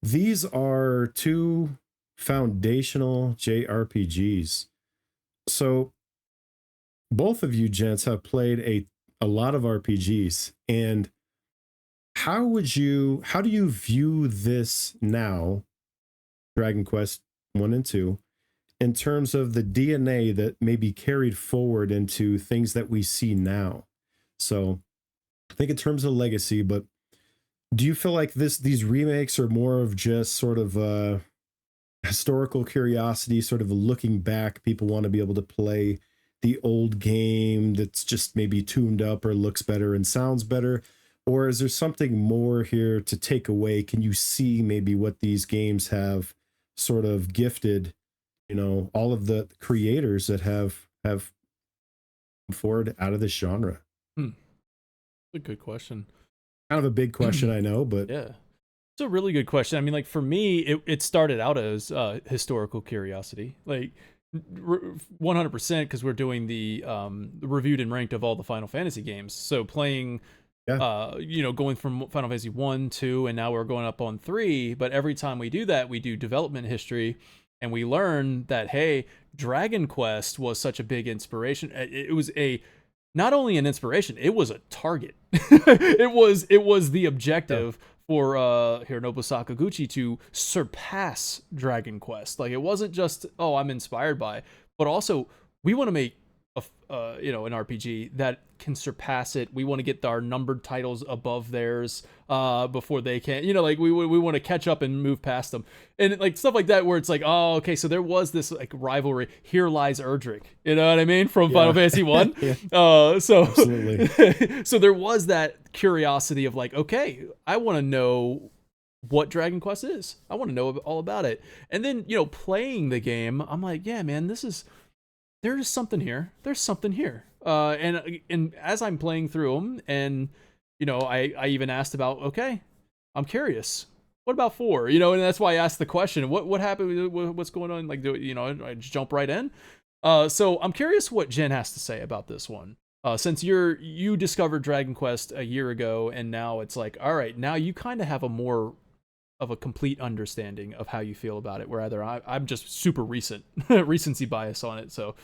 these are two foundational JRPGs. So both of you gents have played a lot of RPGs, and how do you view this now, Dragon Quest 1 and 2, in terms of the DNA that may be carried forward into things that we see now? So I think in terms of legacy, but do you feel like these remakes are more of just sort of historical curiosity, sort of looking back? People want to be able to play the old game that's just maybe tuned up or looks better and sounds better? Or is there something more here to take away? Can you see maybe what these games have sort of gifted, all of the creators that have come forward out of this genre? Hmm. A good question. Kind of a big question, I know, but Yeah. It's a really good question. I mean, like for me, it started out as historical curiosity, like 100% because we're doing the reviewed and ranked of all the Final Fantasy games. So playing, Yeah. going from Final Fantasy 1, 2, and now we're going up on 3. But every time we do that, we do development history, and we learn that hey, Dragon Quest was such a big inspiration. It was a not only an inspiration, it was a target. it was the objective for Hironobu Sakaguchi to surpass Dragon Quest. Like it wasn't just oh I'm inspired by, but also we want to make an RPG that can surpass it. We want to get our numbered titles above theirs before they can. Like we want to catch up and move past them, and like stuff like that where it's like oh okay, so there was this like rivalry. Here lies Erdrick. You know what I mean from Final Fantasy 1. Yeah. So Absolutely. so there was that curiosity of like okay, I want to know what Dragon Quest is. I want to know all about it. And then, playing the game, I'm like, yeah, man, there's something here. There's something here. And as I'm playing through them, and I even asked about, okay, I'm curious. What about 4? And that's why I asked the question. What happened? What's going on? Like, I just jump right in. So I'm curious what Jen has to say about this one. Since you discovered Dragon Quest a year ago, and now it's like, all right, now you kind of have a more of a complete understanding of how you feel about it. Where either I'm just super recency bias on it. So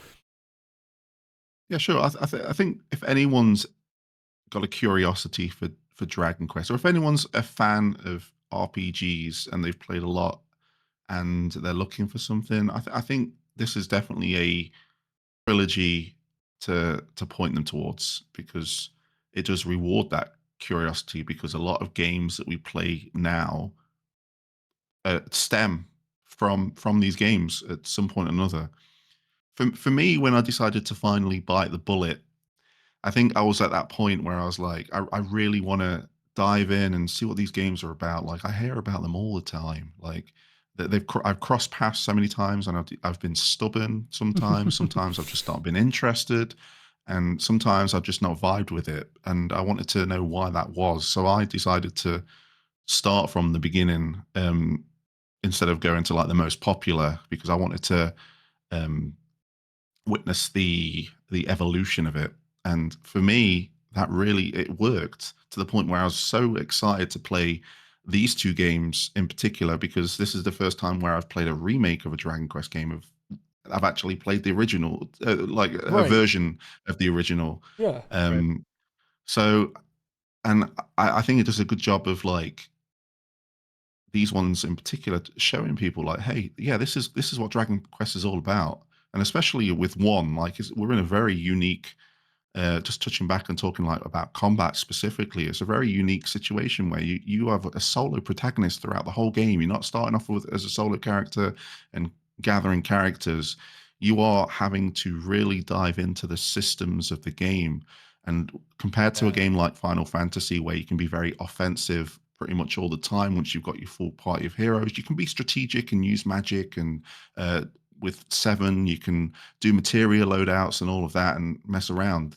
Yeah, sure. I think if anyone's got a curiosity for Dragon Quest, or if anyone's a fan of RPGs and they've played a lot and they're looking for something, I think this is definitely a trilogy to point them towards because it does reward that curiosity. Because a lot of games that we play now stem from these games at some point or another. For me, when I decided to finally bite the bullet, I think I was at that point where I was like, I really want to dive in and see what these games are about. Like I hear about them all the time. Like I've crossed paths so many times, and I've been stubborn sometimes. Sometimes I've just not been interested, and sometimes I've just not vibed with it. And I wanted to know why that was. So I decided to start from the beginning instead of going to like the most popular because I wanted to um, witness the evolution of it. And for me, that really it worked to the point where I was so excited to play these two games in particular because this is the first time where I've played a remake of a Dragon Quest game. I've actually played the original, like a right, version of the original. yeah, Right. Um, so, and I think it does a good job of like these ones in particular showing people like, hey, yeah, this is what Dragon Quest is all about, and especially with one, like we're in a very unique. Just touching back and talking like about combat specifically, it's a very unique situation where you have a solo protagonist throughout the whole game. You're not starting off with as a solo character and gathering characters. You are having to really dive into the systems of the game. And compared to a yeah, game like Final Fantasy, where you can be very offensive pretty much all the time once you've got your full party of heroes, you can be strategic and use magic. And with 7, you can do material loadouts and all of that and mess around,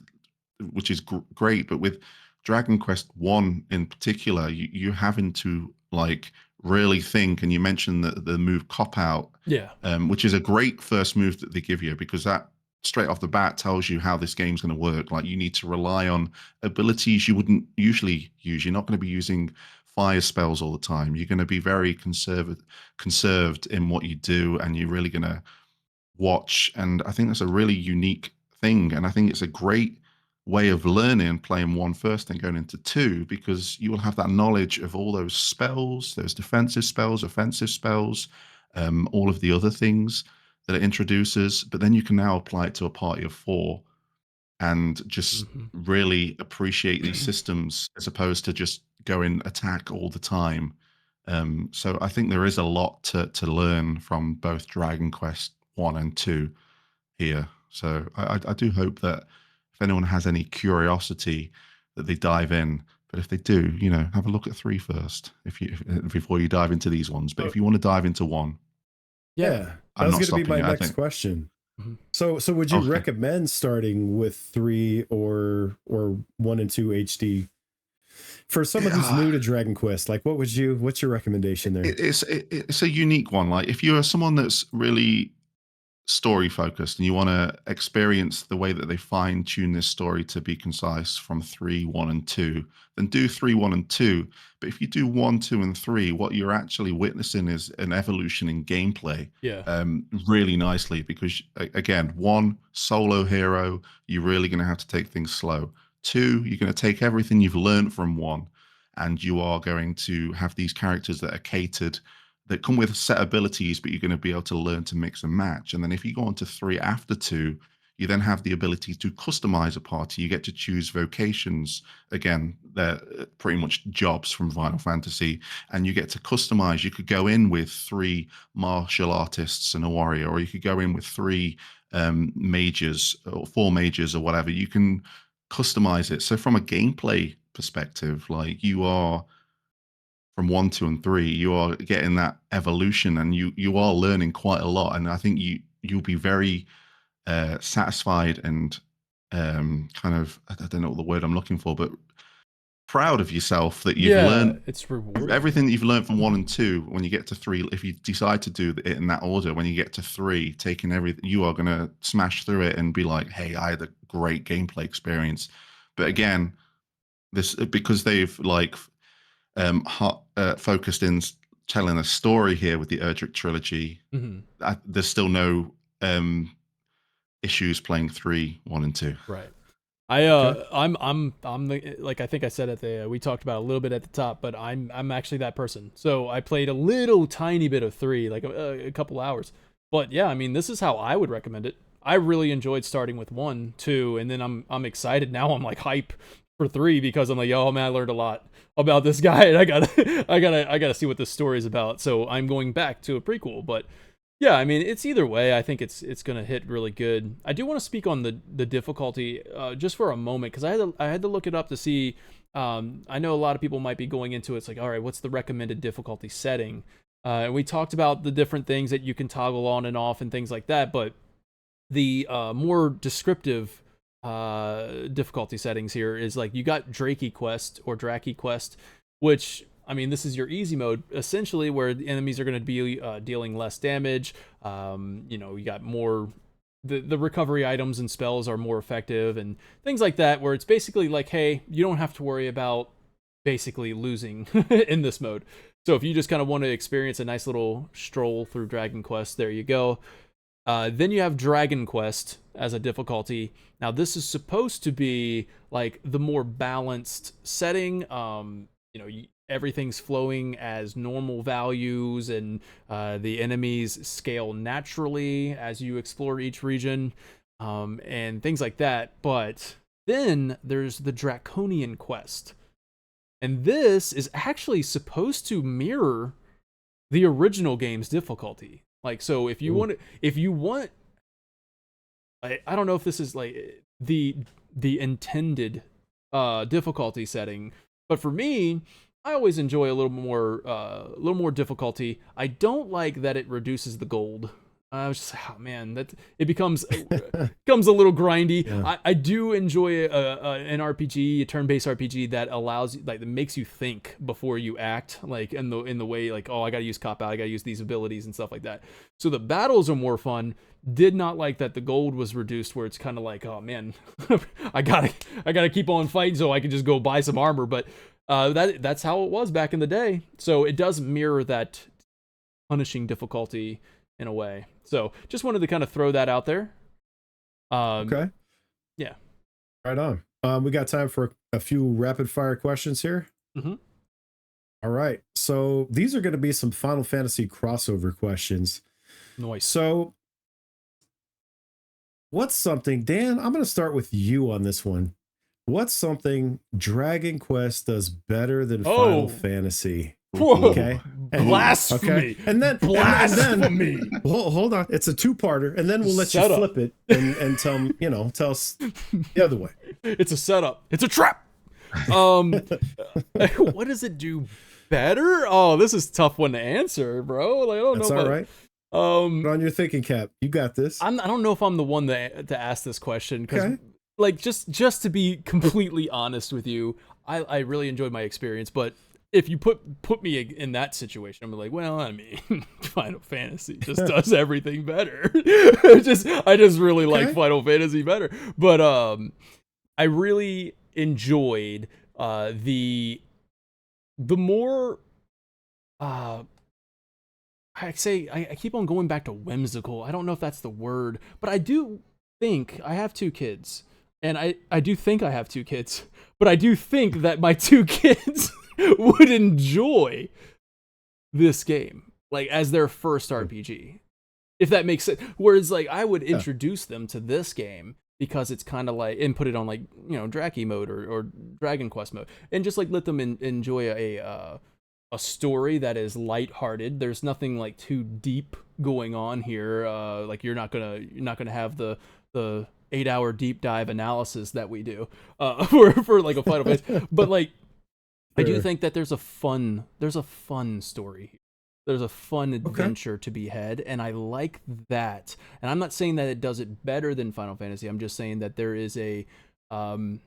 which is great. But with Dragon Quest 1 in particular, you're having to like really think. And you mentioned the move cop out, yeah, which is a great first move that they give you because that straight off the bat tells you how this game's going to work. Like you need to rely on abilities you wouldn't usually use. You're not going to be using fire spells all the time. You're going to be very conserved in what you do, and you're really going to watch. And I think that's a really unique thing. And I think it's a great way of learning playing 1 first and going into 2 because you will have that knowledge of all those spells, those defensive spells, offensive spells, all of the other things that it introduces. But then you can now apply it to a party of 4 and just hmm really appreciate these systems as opposed to just going attack all the time. So I think there is a lot to learn from both Dragon Quest 1 and 2 here. So I do hope that if anyone has any curiosity, that they dive in. But if they do, have a look at 3 first, before you dive into these ones. But Oh, if you want to dive into 1, yeah. yeah. That I'm was not going to be stopping my you. I next think question. Mhm. So would you okay. recommend starting with 3 or 1 and 2 HD? For someone who's new to Dragon Quest, like what's your recommendation there? It's a unique one. Like if you're someone that's really story focused and you want to experience the way that they fine tune this story to be concise from 3, 1, and 2, then do 3, 1, and 2. But if you do 1, 2, and 3, what you're actually witnessing is an evolution in gameplay. Yeah. Really nicely, because again, 1, solo hero, you're really going to have to take things slow. 2, you're going to take everything you've learned from 1, and you are going to have these characters that are catered, that come with set abilities, but you're going to be able to learn to mix and match. And then if you go on to 3 after 2, you then have the ability to customize a party. You get to choose vocations. Again, they're pretty much jobs from Final Fantasy, and you get to customize. You could go in with 3 martial artists and a warrior, or you could go in with 3 mages or 4 mages or whatever. You can customize it. So from a gameplay perspective, like you are, from 1, 2, and 3, you are getting that evolution, and you are learning quite a lot. And I think you'll be very satisfied and kind of, I don't know what the word I'm looking for, but proud of yourself that you've learned. It's rewarding. Everything that you've learned from 1 and 2. When you get to 3, if you decide to do it in that order, when you get to 3, taking everything, you are going to smash through it and be like, hey, I had a great gameplay experience. But again, this, because they've like focused in telling a story here with the Erdrick trilogy, there's still no issues playing 3, 1, and 2. Right. I'm the, like I think I said at the we talked about a little bit at the top, but I'm actually that person. So I played a little tiny bit of 3, like a couple hours. But yeah, I mean, this is how I would recommend it. I really enjoyed starting with 1, 2, and then I'm excited now. I'm like hype for 3 because I'm like, oh man, I learned a lot about this guy, and I gotta see what this story is about. So I'm going back to a prequel. But yeah, I mean, it's either way. I think it's gonna hit really good. I do want to speak on the difficulty just for a moment, because I had to look it up to see. I know a lot of people might be going into it. It's like, all right, what's the recommended difficulty setting? And we talked about the different things that you can toggle on and off and things like that. But the more descriptive difficulty settings here is like, you got Drakey Quest or Draki Quest, which, I mean, this is your easy mode essentially, where the enemies are going to be dealing less damage. You got more, the recovery items and spells are more effective and things like that, where it's basically like, hey, you don't have to worry about basically losing in this mode. So if you just kind of want to experience a nice little stroll through Dragon Quest, there you go. Then you have Dragon Quest as a difficulty. Now this is supposed to be like the more balanced setting. Everything's flowing as normal values, and the enemies scale naturally as you explore each region, and things like that. But then there's the Draconian Quest, and this is actually supposed to mirror the original game's difficulty. Like, so if you want, I don't know if this is like the intended difficulty setting, but for me, I always enjoy a little more difficulty. I don't like that it reduces the gold. I was just, oh man, that it becomes a little grindy. Yeah. I do enjoy an RPG, a turn-based RPG that allows, like, that makes you think before you act, like in the way, like, oh, I gotta use cop out, I gotta use these abilities and stuff like that. So the battles are more fun. Did not like that the gold was reduced, where it's kind of like, oh man, I gotta keep on fighting so I can just go buy some armor. But that's how it was back in the day. So it does mirror that punishing difficulty in a way. So just wanted to kind of throw that out there. Okay. Yeah. Right on. We got time for a few rapid fire questions here. Mm-hmm. All right. So these are going to be some Final Fantasy crossover questions. Nice. So what's something, Dan, I'm going to start with you on this one. What's something Dragon Quest does better than Final Fantasy? Whoa. Okay. Blasphemy. Okay. And then blasphemy. And then, hold on. It's a two-parter, and then we'll let you flip it and tell us the other way. It's a setup. It's a trap. What does it do better? Oh, this is a tough one to answer, bro. Like, I don't know. That's all right. Put on your thinking cap. You got this. I don't know if I'm the one to ask this question, because like, just to be completely honest with you, I really enjoyed my experience, but if you put me in that situation, I'm like, well, I mean, Final Fantasy just does everything better. I just really like Final Fantasy better. But I really enjoyed the more I keep on going back to whimsical. I don't know if that's the word, but I do think I have two kids. And I do think I have two kids, but I do think that my two kids would enjoy this game, like as their first RPG, if that makes sense. Whereas like I would introduce them to this game because it's kind of like, and put it on like, you know, Draki mode or Dragon Quest mode, and just like let them enjoy a story that is lighthearted. There's nothing like too deep going on here. Like you're not gonna have the 8-hour deep dive analysis that we do for like a Final Fantasy. But like I do think that there's a fun story here. There's a fun adventure to be had, and I like that. And I'm not saying that it does it better than Final Fantasy. I'm just saying that there is a fun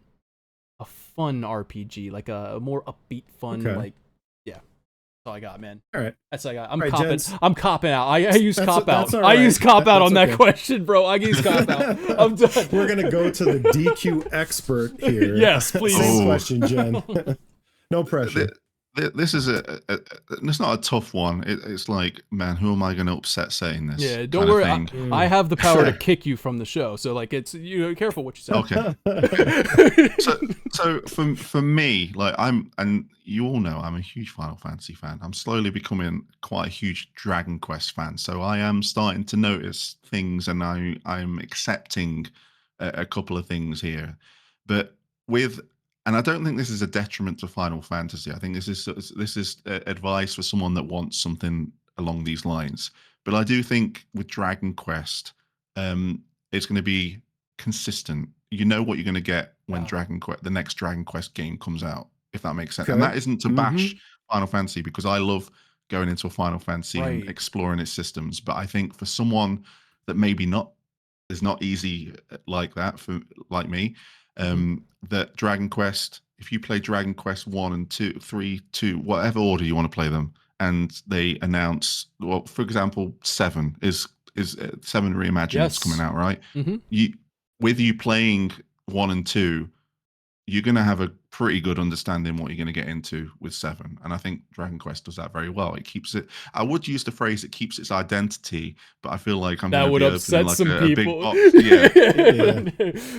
RPG, like a more upbeat fun, like that's all I got, man. All right. That's all I got. Gents. I'm copping out. I use cop out. Right. I use cop out on that question, bro. I use cop out. I'm done. We're gonna go to the DQ expert here. Yes, please. Same question, Jen. No pressure. This is it's not a tough one. It's like, man, who am I going to upset saying this? Yeah, don't worry. I have the power to kick you from the show, so like it's, you know, careful what you say. Okay. so for me, like and you all know I'm a huge Final Fantasy fan. I'm slowly becoming quite a huge Dragon Quest fan. So I am starting to notice things, and I'm accepting a couple of things here, but and I don't think this is a detriment to Final Fantasy. I think this is advice for someone that wants something along these lines. But I do think with Dragon Quest, it's going to be consistent. You know what you're going to get when the next Dragon Quest game comes out, if that makes sense. And that isn't to bash Final Fantasy, because I love going into a Final Fantasy and exploring its systems. But I think for someone that maybe is not easy like that, like me. That Dragon Quest, if you play Dragon Quest 1 and 2, 3, 2, whatever order you want to play them, and they announce, well, for example, 7 is 7 Reimagined is coming out, right? With you playing 1 and 2, you're going to have a pretty good understanding what you're going to get into with 7. And I think Dragon Quest does that very well. It keeps it, I would use the phrase, it keeps its identity, but I feel like I'm going to be upset like some a people. big box.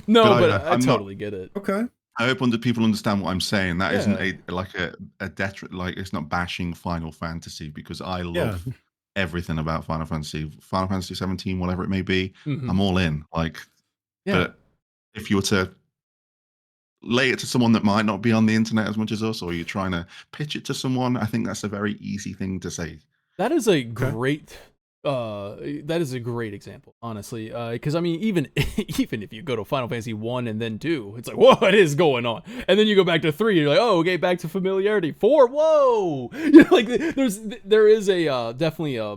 No, but I totally get it. Okay. I hope people understand what I'm saying. That isn't a detriment, like it's not bashing Final Fantasy, because I love everything about Final Fantasy 17, whatever it may be. I'm all in. But if you were to lay it to someone that might not be on the internet as much as us, or you're trying to pitch it to someone, I think that's a very easy thing to say. That is a great example, honestly, because I mean, even if you go to Final Fantasy 1 and then 2, it's like, what is going on? And then you go back to 3 and you're like, oh, okay, back to familiarity. 4, whoa. You know, like there is a definitely a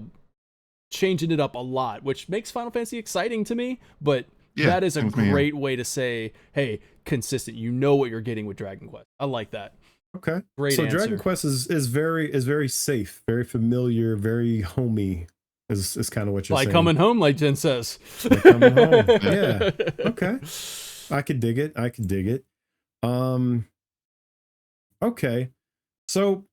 changing it up a lot, which makes Final Fantasy exciting to me. But that is a great way to say, hey, consistent. You know what you're getting with Dragon Quest. I like that. Okay. Great so answer. Dragon Quest is very safe, very familiar, very homey. Is kind of what you're like saying. Coming home, like Jen says. Like coming home. Yeah. Okay. I could dig it. Okay. So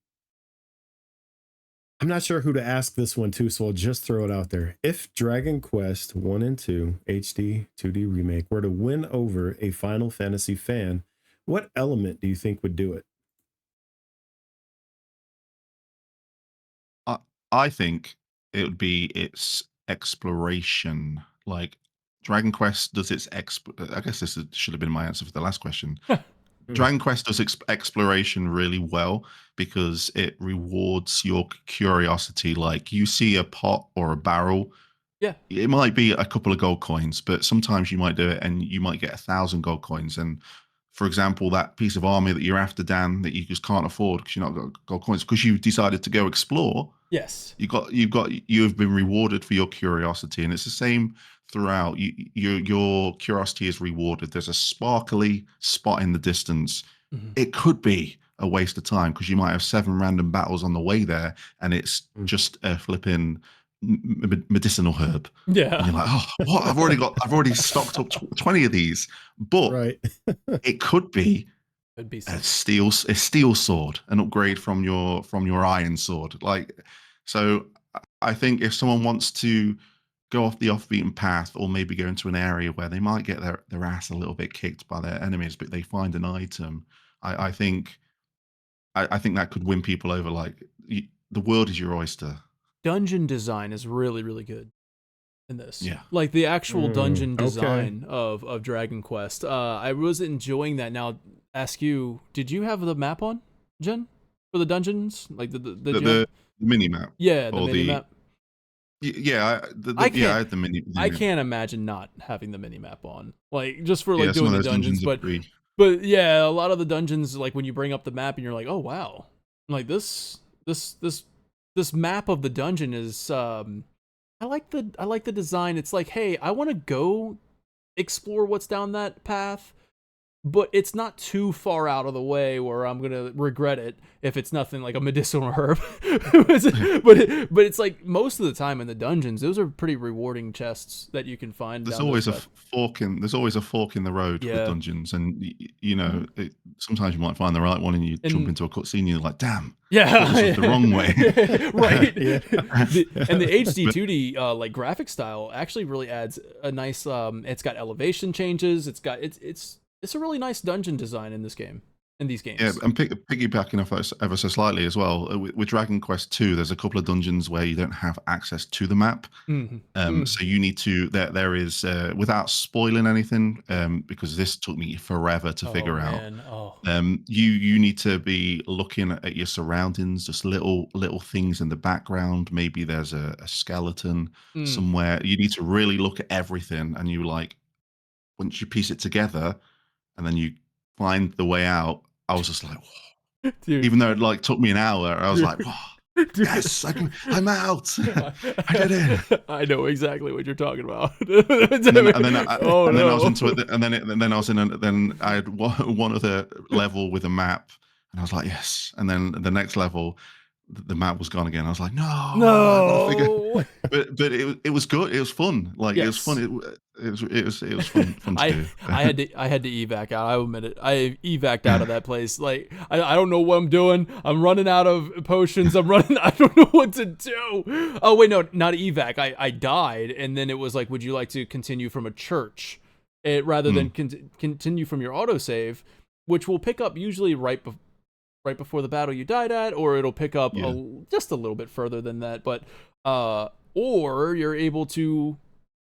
I'm not sure who to ask this one to, so I'll just throw it out there. If Dragon Quest 1 and 2 HD 2D remake were to win over a Final Fantasy fan, what element do you think would do it? I think it would be its exploration. Like Dragon Quest does its I guess should have been my answer for the last question. Dragon Quest does exploration really well because it rewards your curiosity. Like you see a pot or a barrel, it might be a couple of gold coins, but sometimes you might do it and you might get 1,000 gold coins. And for example, that piece of armor that you're after, Dan, that you just can't afford because you're not got gold coins because you've decided to go explore. Yes, you have been rewarded for your curiosity, and it's the same throughout. Your curiosity is rewarded. There's a sparkly spot in the distance. Mhm. it could be a waste of time because you might have 7 random battles on the way there, and it's Mm. just a flipping medicinal herb. And Yeah. you're like, oh, what? I've already stocked up 20 of these. But Right. it could be Could be a something. steel sword, an upgrade from your iron sword. Like, so I think if someone wants to go off the off-beaten path, or maybe go into an area where they might get their ass a little bit kicked by their enemies, but they find an item, I think I think that could win people over. Like, the world is your oyster. Dungeon design is really, really good in this. Yeah. Like the actual dungeon Okay. design of Dragon Quest. I was enjoying that. Now, ask you, did you have the map on, Jen, for the dungeons? Like, did The you have? mini map, Yeah, the or mini the map. yeah, I yeah, I can't. had the mini. I can't imagine not having the mini map on, like just for like Yeah, some doing of the those dungeons. dungeons are But pretty. yeah, a lot of the dungeons, like when you bring up the map and you're like, oh wow, like this map of the dungeon is I like the design. It's like, hey, I want to go explore what's down that path, but it's not too far out of the way where I'm gonna regret it if it's nothing like a medicinal herb. But it's like most of the time in the dungeons, those are pretty rewarding chests that you can find There's down those always a paths. there's always a fork in the road with Yeah. dungeons, and Mhm. sometimes you might find the right one, and you jump And into a cutscene, and you're like, damn, I thought this was the yeah, wrong way. right. Yeah. And the But HD-2D like graphic style actually really adds a nice. It's got elevation changes. It's a really nice dungeon design in this game. In these yeah, games. and piggybacking off us ever so slightly as well, with Dragon Quest 2, there's a couple of dungeons where you don't have access to the map. Hmm. So you need to there is without spoiling anything, because this took me forever to Oh figure out. man. Oh. You need to be looking at your surroundings, just little things in the background. Maybe there's a skeleton Mm. somewhere. You need to really look at everything, and you like, once you piece it together, and then you find the way out. I was just like, "Whoa." Dude. Even though it like took me an hour, I was Dude. like, "Whoa, Dude. yes, I'm out. I did it." I know exactly what you're talking about. Oh And then I was no. into it, and then I was in, then I had one other level with a map, and I was like, yes. And then the next level, the map was gone again. I was like, no, I gotta figure. No. But it was good. It was fun. Like, it was fun. Yes. It was fun to I do. I had to evac out. I will admit it. I evac'd out of that place. Like I don't know what I'm doing. I'm running out of potions. I'm running. I don't know what to do. Oh wait, no, not evac. I died, and then it was like, would you like to continue from a church, rather than Mm, continue from your autosave, which will pick up usually right before the battle you died at, or it'll pick up yeah. just a little bit further than that. But or you're able to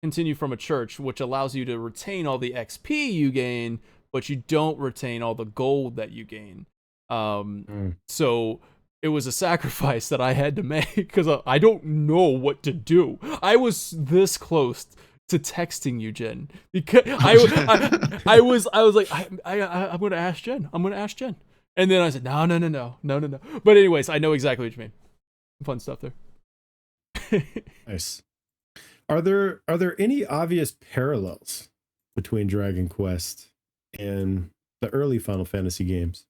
continue from a church, which allows you to retain all the XP you gain, but you don't retain all the gold that you gain. Mm. So it was a sacrifice that I had to make because I don't know what to do. I was this close to texting you, Jen, because I was like, I'm gonna ask Jen. I'm gonna ask Jen, and then I said, no. But anyways, I know exactly what you mean. Fun stuff there. Nice. Are there any obvious parallels between Dragon Quest and the early Final Fantasy games?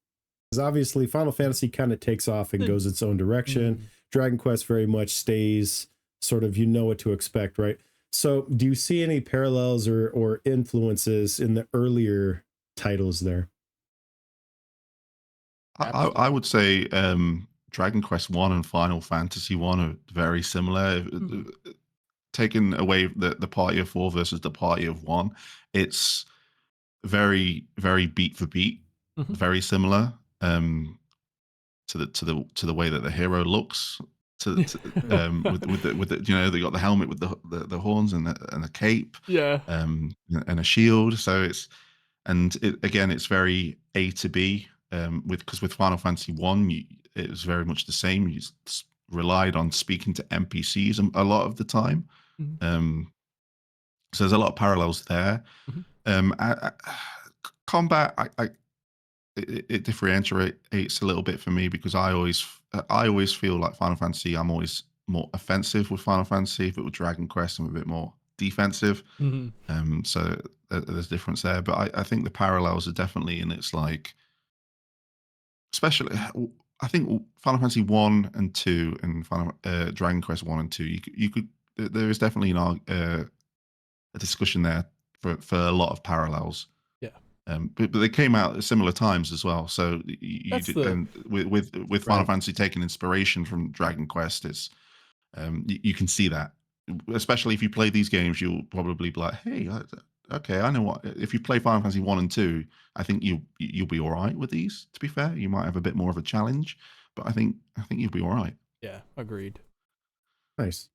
Because obviously Final Fantasy kind of takes off and goes its own direction. Mm. Dragon Quest very much stays sort of, you know what to expect, right? So do you see any parallels or influences in the earlier titles there? I would say Dragon Quest 1 and Final Fantasy 1 are very similar. Mhm. Taking away the party of 4 versus the party of 1, it's very beat for beat, Mhm. very similar, to the way that the hero looks, to with the, they got the helmet with the horns and the cape, Yeah. and a shield. So again, it's very A to B, because with Final Fantasy 1, it was very much the same. You relied on speaking to NPCs a lot of the time. Mhm. Um, so there's a lot of parallels there. Mhm. Combat, it differentiates a little bit for me, because I always feel like Final Fantasy, I'm always more offensive with Final Fantasy. If it were Dragon Quest, I'm a bit more defensive. Mhm. So there's a difference there, but I think the parallels are definitely in its like especially I think Final Fantasy 1 and 2 and Dragon Quest 1 and 2, there is definitely a discussion there for a lot of parallels. Yeah. But they came out at similar times as well. So you That's did, the and with Final Right. Fantasy taking inspiration from Dragon Quest, it's you can see that. Especially if you play these games, you'll probably be like, "Hey, okay, I know what." If you play Final Fantasy 1 and 2, I think you'll be all right with these. To be fair, you might have a bit more of a challenge, but I think you'll be all right. yeah, agreed. Nice.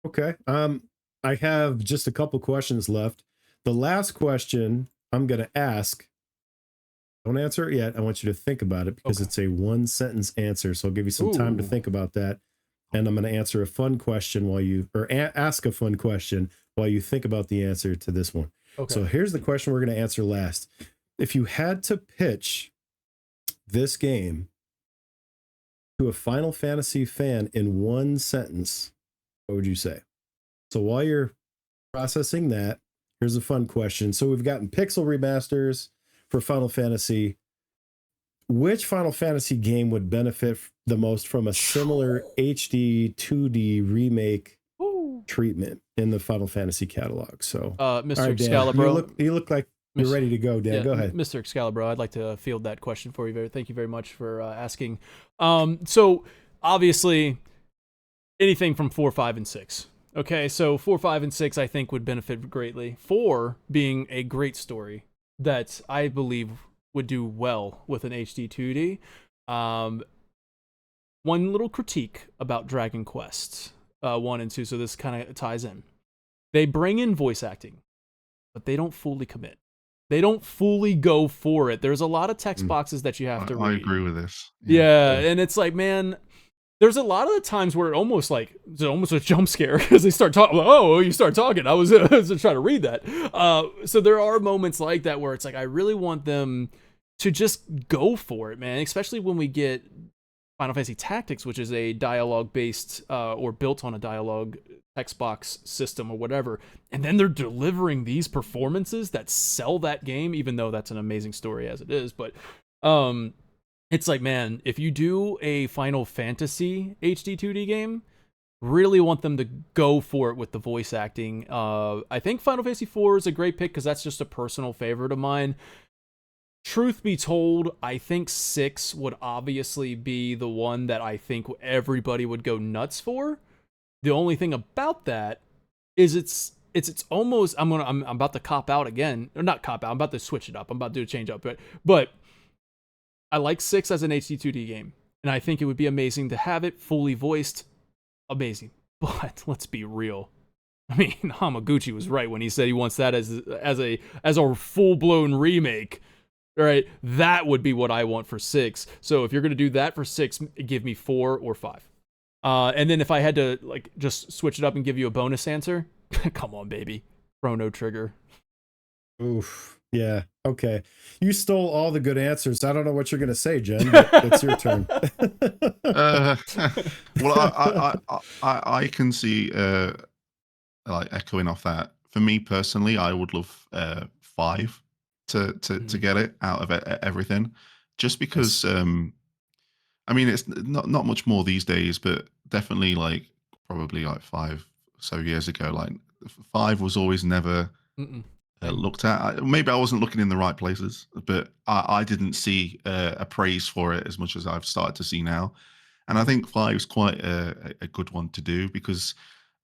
Okay. I have just a couple questions left. The last question I'm going to ask, don't answer it yet. I want you to think about it because Okay. it's a one sentence answer. So I'll give you some time to Ooh. think about that. And I'm going to answer a fun question while you, or ask a fun question while you think about the answer to this one. Okay. So here's the question we're going to answer last. If you had to pitch this game to a Final Fantasy fan in one sentence, what would you say? So while you're processing that, here's a fun question. So we've gotten pixel remasters for Final Fantasy. Which Final Fantasy game would benefit the most from a similar HD 2D remake Ooh. treatment in the Final Fantasy catalog? So, Mr. all right, Dan, Excalibur. you look like you're ready to go, Dan. Yeah, Go ahead. Mr. Excalibur, I'd like to field that question for you. Thank you very much for asking. So obviously, anything from 4, 5, and 6. Okay, so 4, 5, and 6 I think would benefit greatly. 4 being a great story that I believe would do well with an HD 2D. One little critique about Dragon Quest 1 and 2, so this kind of ties in. They bring in voice acting, but they don't fully commit. They don't fully go for it. There's a lot of text boxes that you have to read. I agree with this. Yeah, and it's like, man, there's a lot of the times where it's almost a jump scare because they start talking. Oh, you start talking. I was trying to read that. So there are moments like that where it's like I really want them to just go for it, man. Especially when we get Final Fantasy Tactics, which is a dialogue-based or built on a dialogue text box system or whatever, and then they're delivering these performances that sell that game, even though that's an amazing story as it is. But it's like, man, if you do a Final Fantasy HD 2D game, really want them to go for it with the voice acting. I think Final Fantasy 4 is a great pick because that's just a personal favorite of mine. Truth be told, I think 6 would obviously be the one that I think everybody would go nuts for. The only thing about that is it's almost I'm about to cop out again, or not cop out. I'm about to switch it up. I'm about to do a change up, but I like 6 as an HD 2D game, and I think it would be amazing to have it fully voiced. Amazing, but let's be real. I mean, Hamaguchi was right when he said he wants that as a full blown remake. All right, that would be what I want for 6. So if you're gonna do that for 6, give me 4 or 5. And then if I had to like just switch it up and give you a bonus answer, come on, baby, Chrono Trigger. Oof. Yeah. Okay. You stole all the good answers. I don't know what you're gonna say, Jen. But it's your turn. Well, I can see like echoing off that. For me personally, I would love 5 to get it out of everything, just because I mean it's not much more these days, but definitely like probably like 5 so years ago, like 5 was always never looked at. Maybe I wasn't looking in the right places, but I didn't see a praise for it as much as I've started to see now. And I think 5 is quite a good one to do because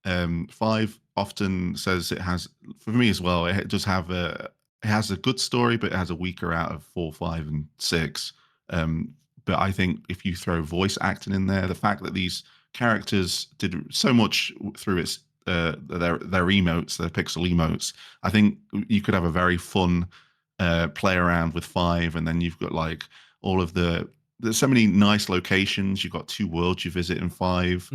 5 often says it has, for me as well, it does have it has a good story, but it has a weaker out of 4, 5, and 6. But I think if you throw voice acting in there, the fact that these characters did so much through its their emotes, their pixel emotes, I think you could have a very fun play around with 5, and then you've got like all of there's so many nice locations. You've got 2 worlds you visit in 5.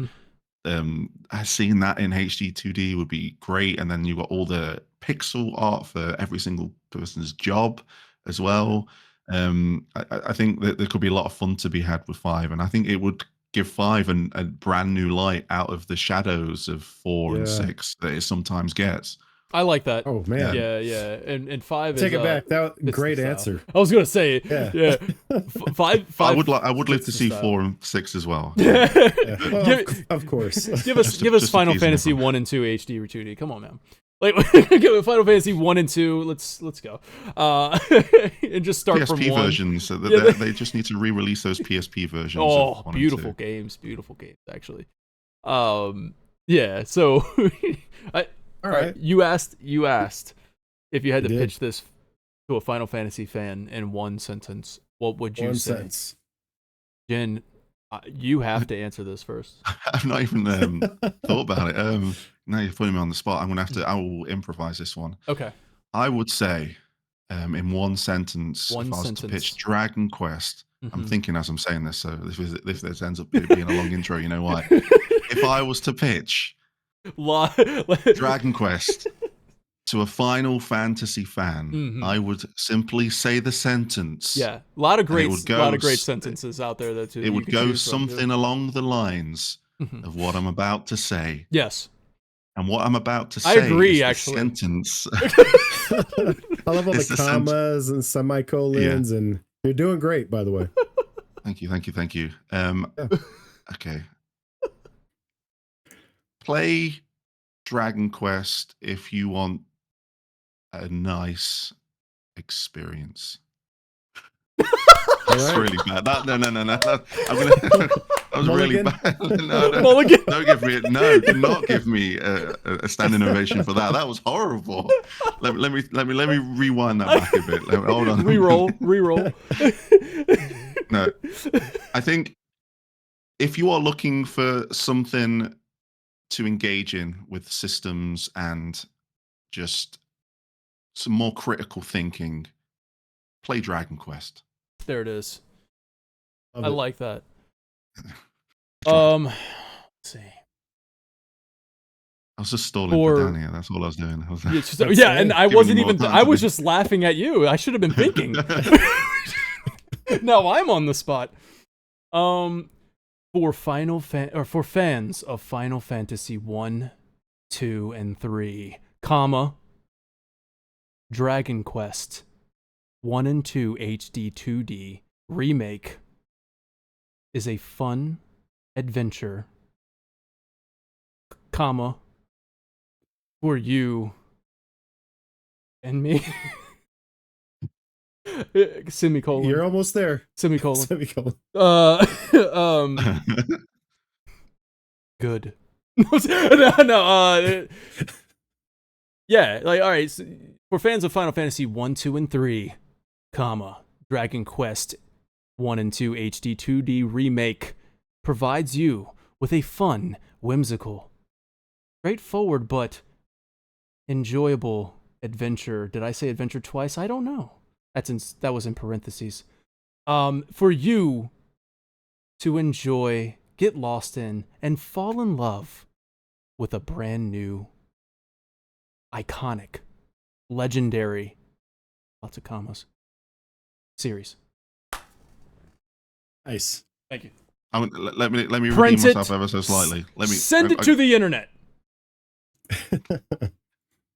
Seeing that in HD 2D would be great, and then you've got all the pixel art for every single person's job as well. I think that there could be a lot of fun to be had with 5, and I think it would give 5 a brand new light out of the shadows of 4 and 6 that it sometimes gets. I like that. Oh man, Yeah. And 5 take is it back. That it's great the style. answer. I was gonna say, Yeah. Five. I would live fits to the see style. 4 and 6 as well. Yeah. Well, Give- of course. Give us Just to Final tease me Fantasy from- 1 and 2 HD or 2D. Come on, man. Like give it Final Fantasy 1 and 2. Let's go. And just start from PSP 1. versions. Yeah, They just need to re-release those PSP versions. Oh, of 1 beautiful and 2. beautiful games actually. Yeah, so All right. you asked if you had to I did. pitch this to a Final Fantasy fan in one sentence, what would you One say? sentence. Jen, you have to answer this first. I've not even thought about it. Now you're putting me on the spot. I will improvise this one. Okay. I would say, in one sentence, One if I was sentence. to pitch Dragon Quest, I'm Mhm. thinking as I'm saying this, so if this ends up being a long intro, you know why. If I was to pitch Dragon Quest to a Final Fantasy fan, Mhm. I would simply say the sentence. Yeah, a lot of great would sentences out there that It would go something along the lines of what I'm about to say. Yes. And what I'm about to say I agree, is the actually. sentence. I love all It's the the sent- commas and semicolons, and you're doing great, by the way. Thank you. Yeah. Okay. Play Dragon Quest if you want a nice experience. That's All right. really bad. No. That was really Mulligan? bad. No, Mulligan. do not give me a standing ovation for that. That was horrible. Let me rewind that back a bit. Hold on. Reroll. No, I think if you are looking for something to engage in with systems and just some more critical thinking, play Dragon Quest. There it is. Love I it. like that. Try. Let's see. I was just stalling For- for Danny. That's all I was doing. Yeah, and I Giving wasn't you more even. time I to was do- just laughing at you. I should have been thinking. Now I'm on the spot. For for fans of Final Fantasy 1, 2, and 3, Dragon Quest 1 and 2 HD-2D remake is a fun adventure, for you and me. Semicolon. You're almost there. Semicolon. Semicolon. Good. No. Yeah, like, all right. So for fans of Final Fantasy 1, 2, and 3, Dragon Quest 1 and 2 HD-2D remake provides you with a fun, whimsical, straightforward, but enjoyable adventure. Did I say adventure twice? I don't know. That was in parentheses. For you to enjoy, get lost in, and fall in love with a brand new, iconic, legendary, lots of commas, series. Nice. Thank you. Let me redeem Print it, myself ever so slightly. Send it to the internet.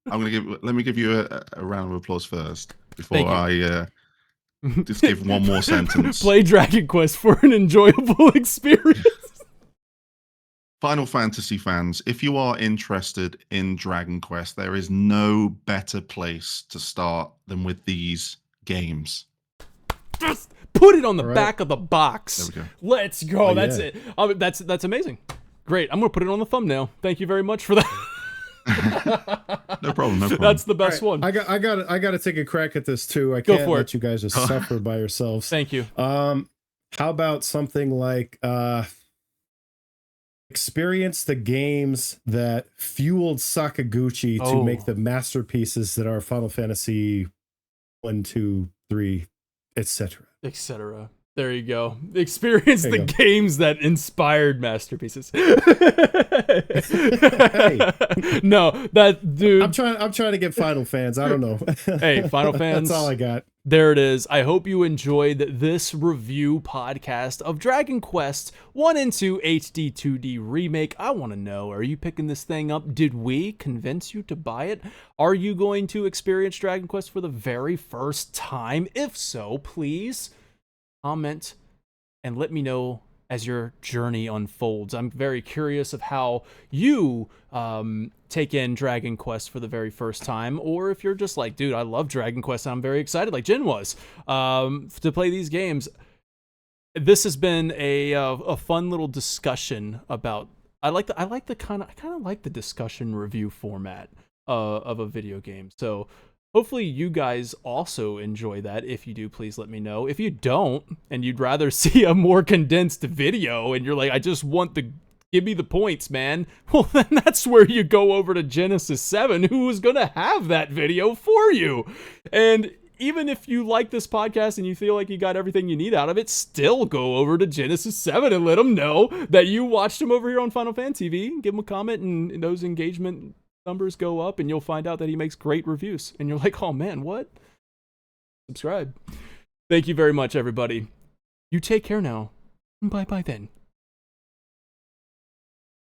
Let me give you a round of applause first before Thank I just give one more sentence. Play Dragon Quest for an enjoyable experience. Final Fantasy fans, if you are interested in Dragon Quest, there is no better place to start than with these games. Just put it on the All right. back of the box. There we go. Let's go. Oh, That's yeah. it. That's amazing. Great. I'm gonna put it on the thumbnail. Thank you very much for that. No problem. That's the best All right, one. I got to take a crack at this too. I Go can't for let it. you guys just suffer by yourselves. Thank you. How about something like experience the games that fueled Sakaguchi to Oh. make the masterpieces that are Final Fantasy 1, 2, 3, etc. Etc. There you go. Experience There the you go. games that inspired masterpieces. Hey. No, that dude. I'm trying to get Final fans. I don't know. Hey, Final fans. That's all I got. There it is. I hope you enjoyed this review podcast of Dragon Quest 1 and 2 HD-2D remake. I want to know, are you picking this thing up? Did we convince you to buy it? Are you going to experience Dragon Quest for the very first time? If so, please comment and let me know as your journey unfolds. I'm very curious of how you take in Dragon Quest for the very first time, or if you're just like, dude, I love Dragon Quest and I'm very excited, like Jin was, to play these games. This has been a fun little discussion about. I kind of like the discussion review format of a video game. So hopefully you guys also enjoy that. If you do, please let me know. If you don't, and you'd rather see a more condensed video, and you're like, I just want give me the points, man. Well, then that's where you go over to Genesis 7, who is going to have that video for you. And even if you like this podcast and you feel like you got everything you need out of it, still go over to Genesis 7 and let them know that you watched him over here on Final Fan TV. Give him a comment, and those engagement numbers go up, and you'll find out that he makes great reviews. And you're like, oh man, what? Subscribe. Thank you very much, everybody. You take care now. Bye-bye then.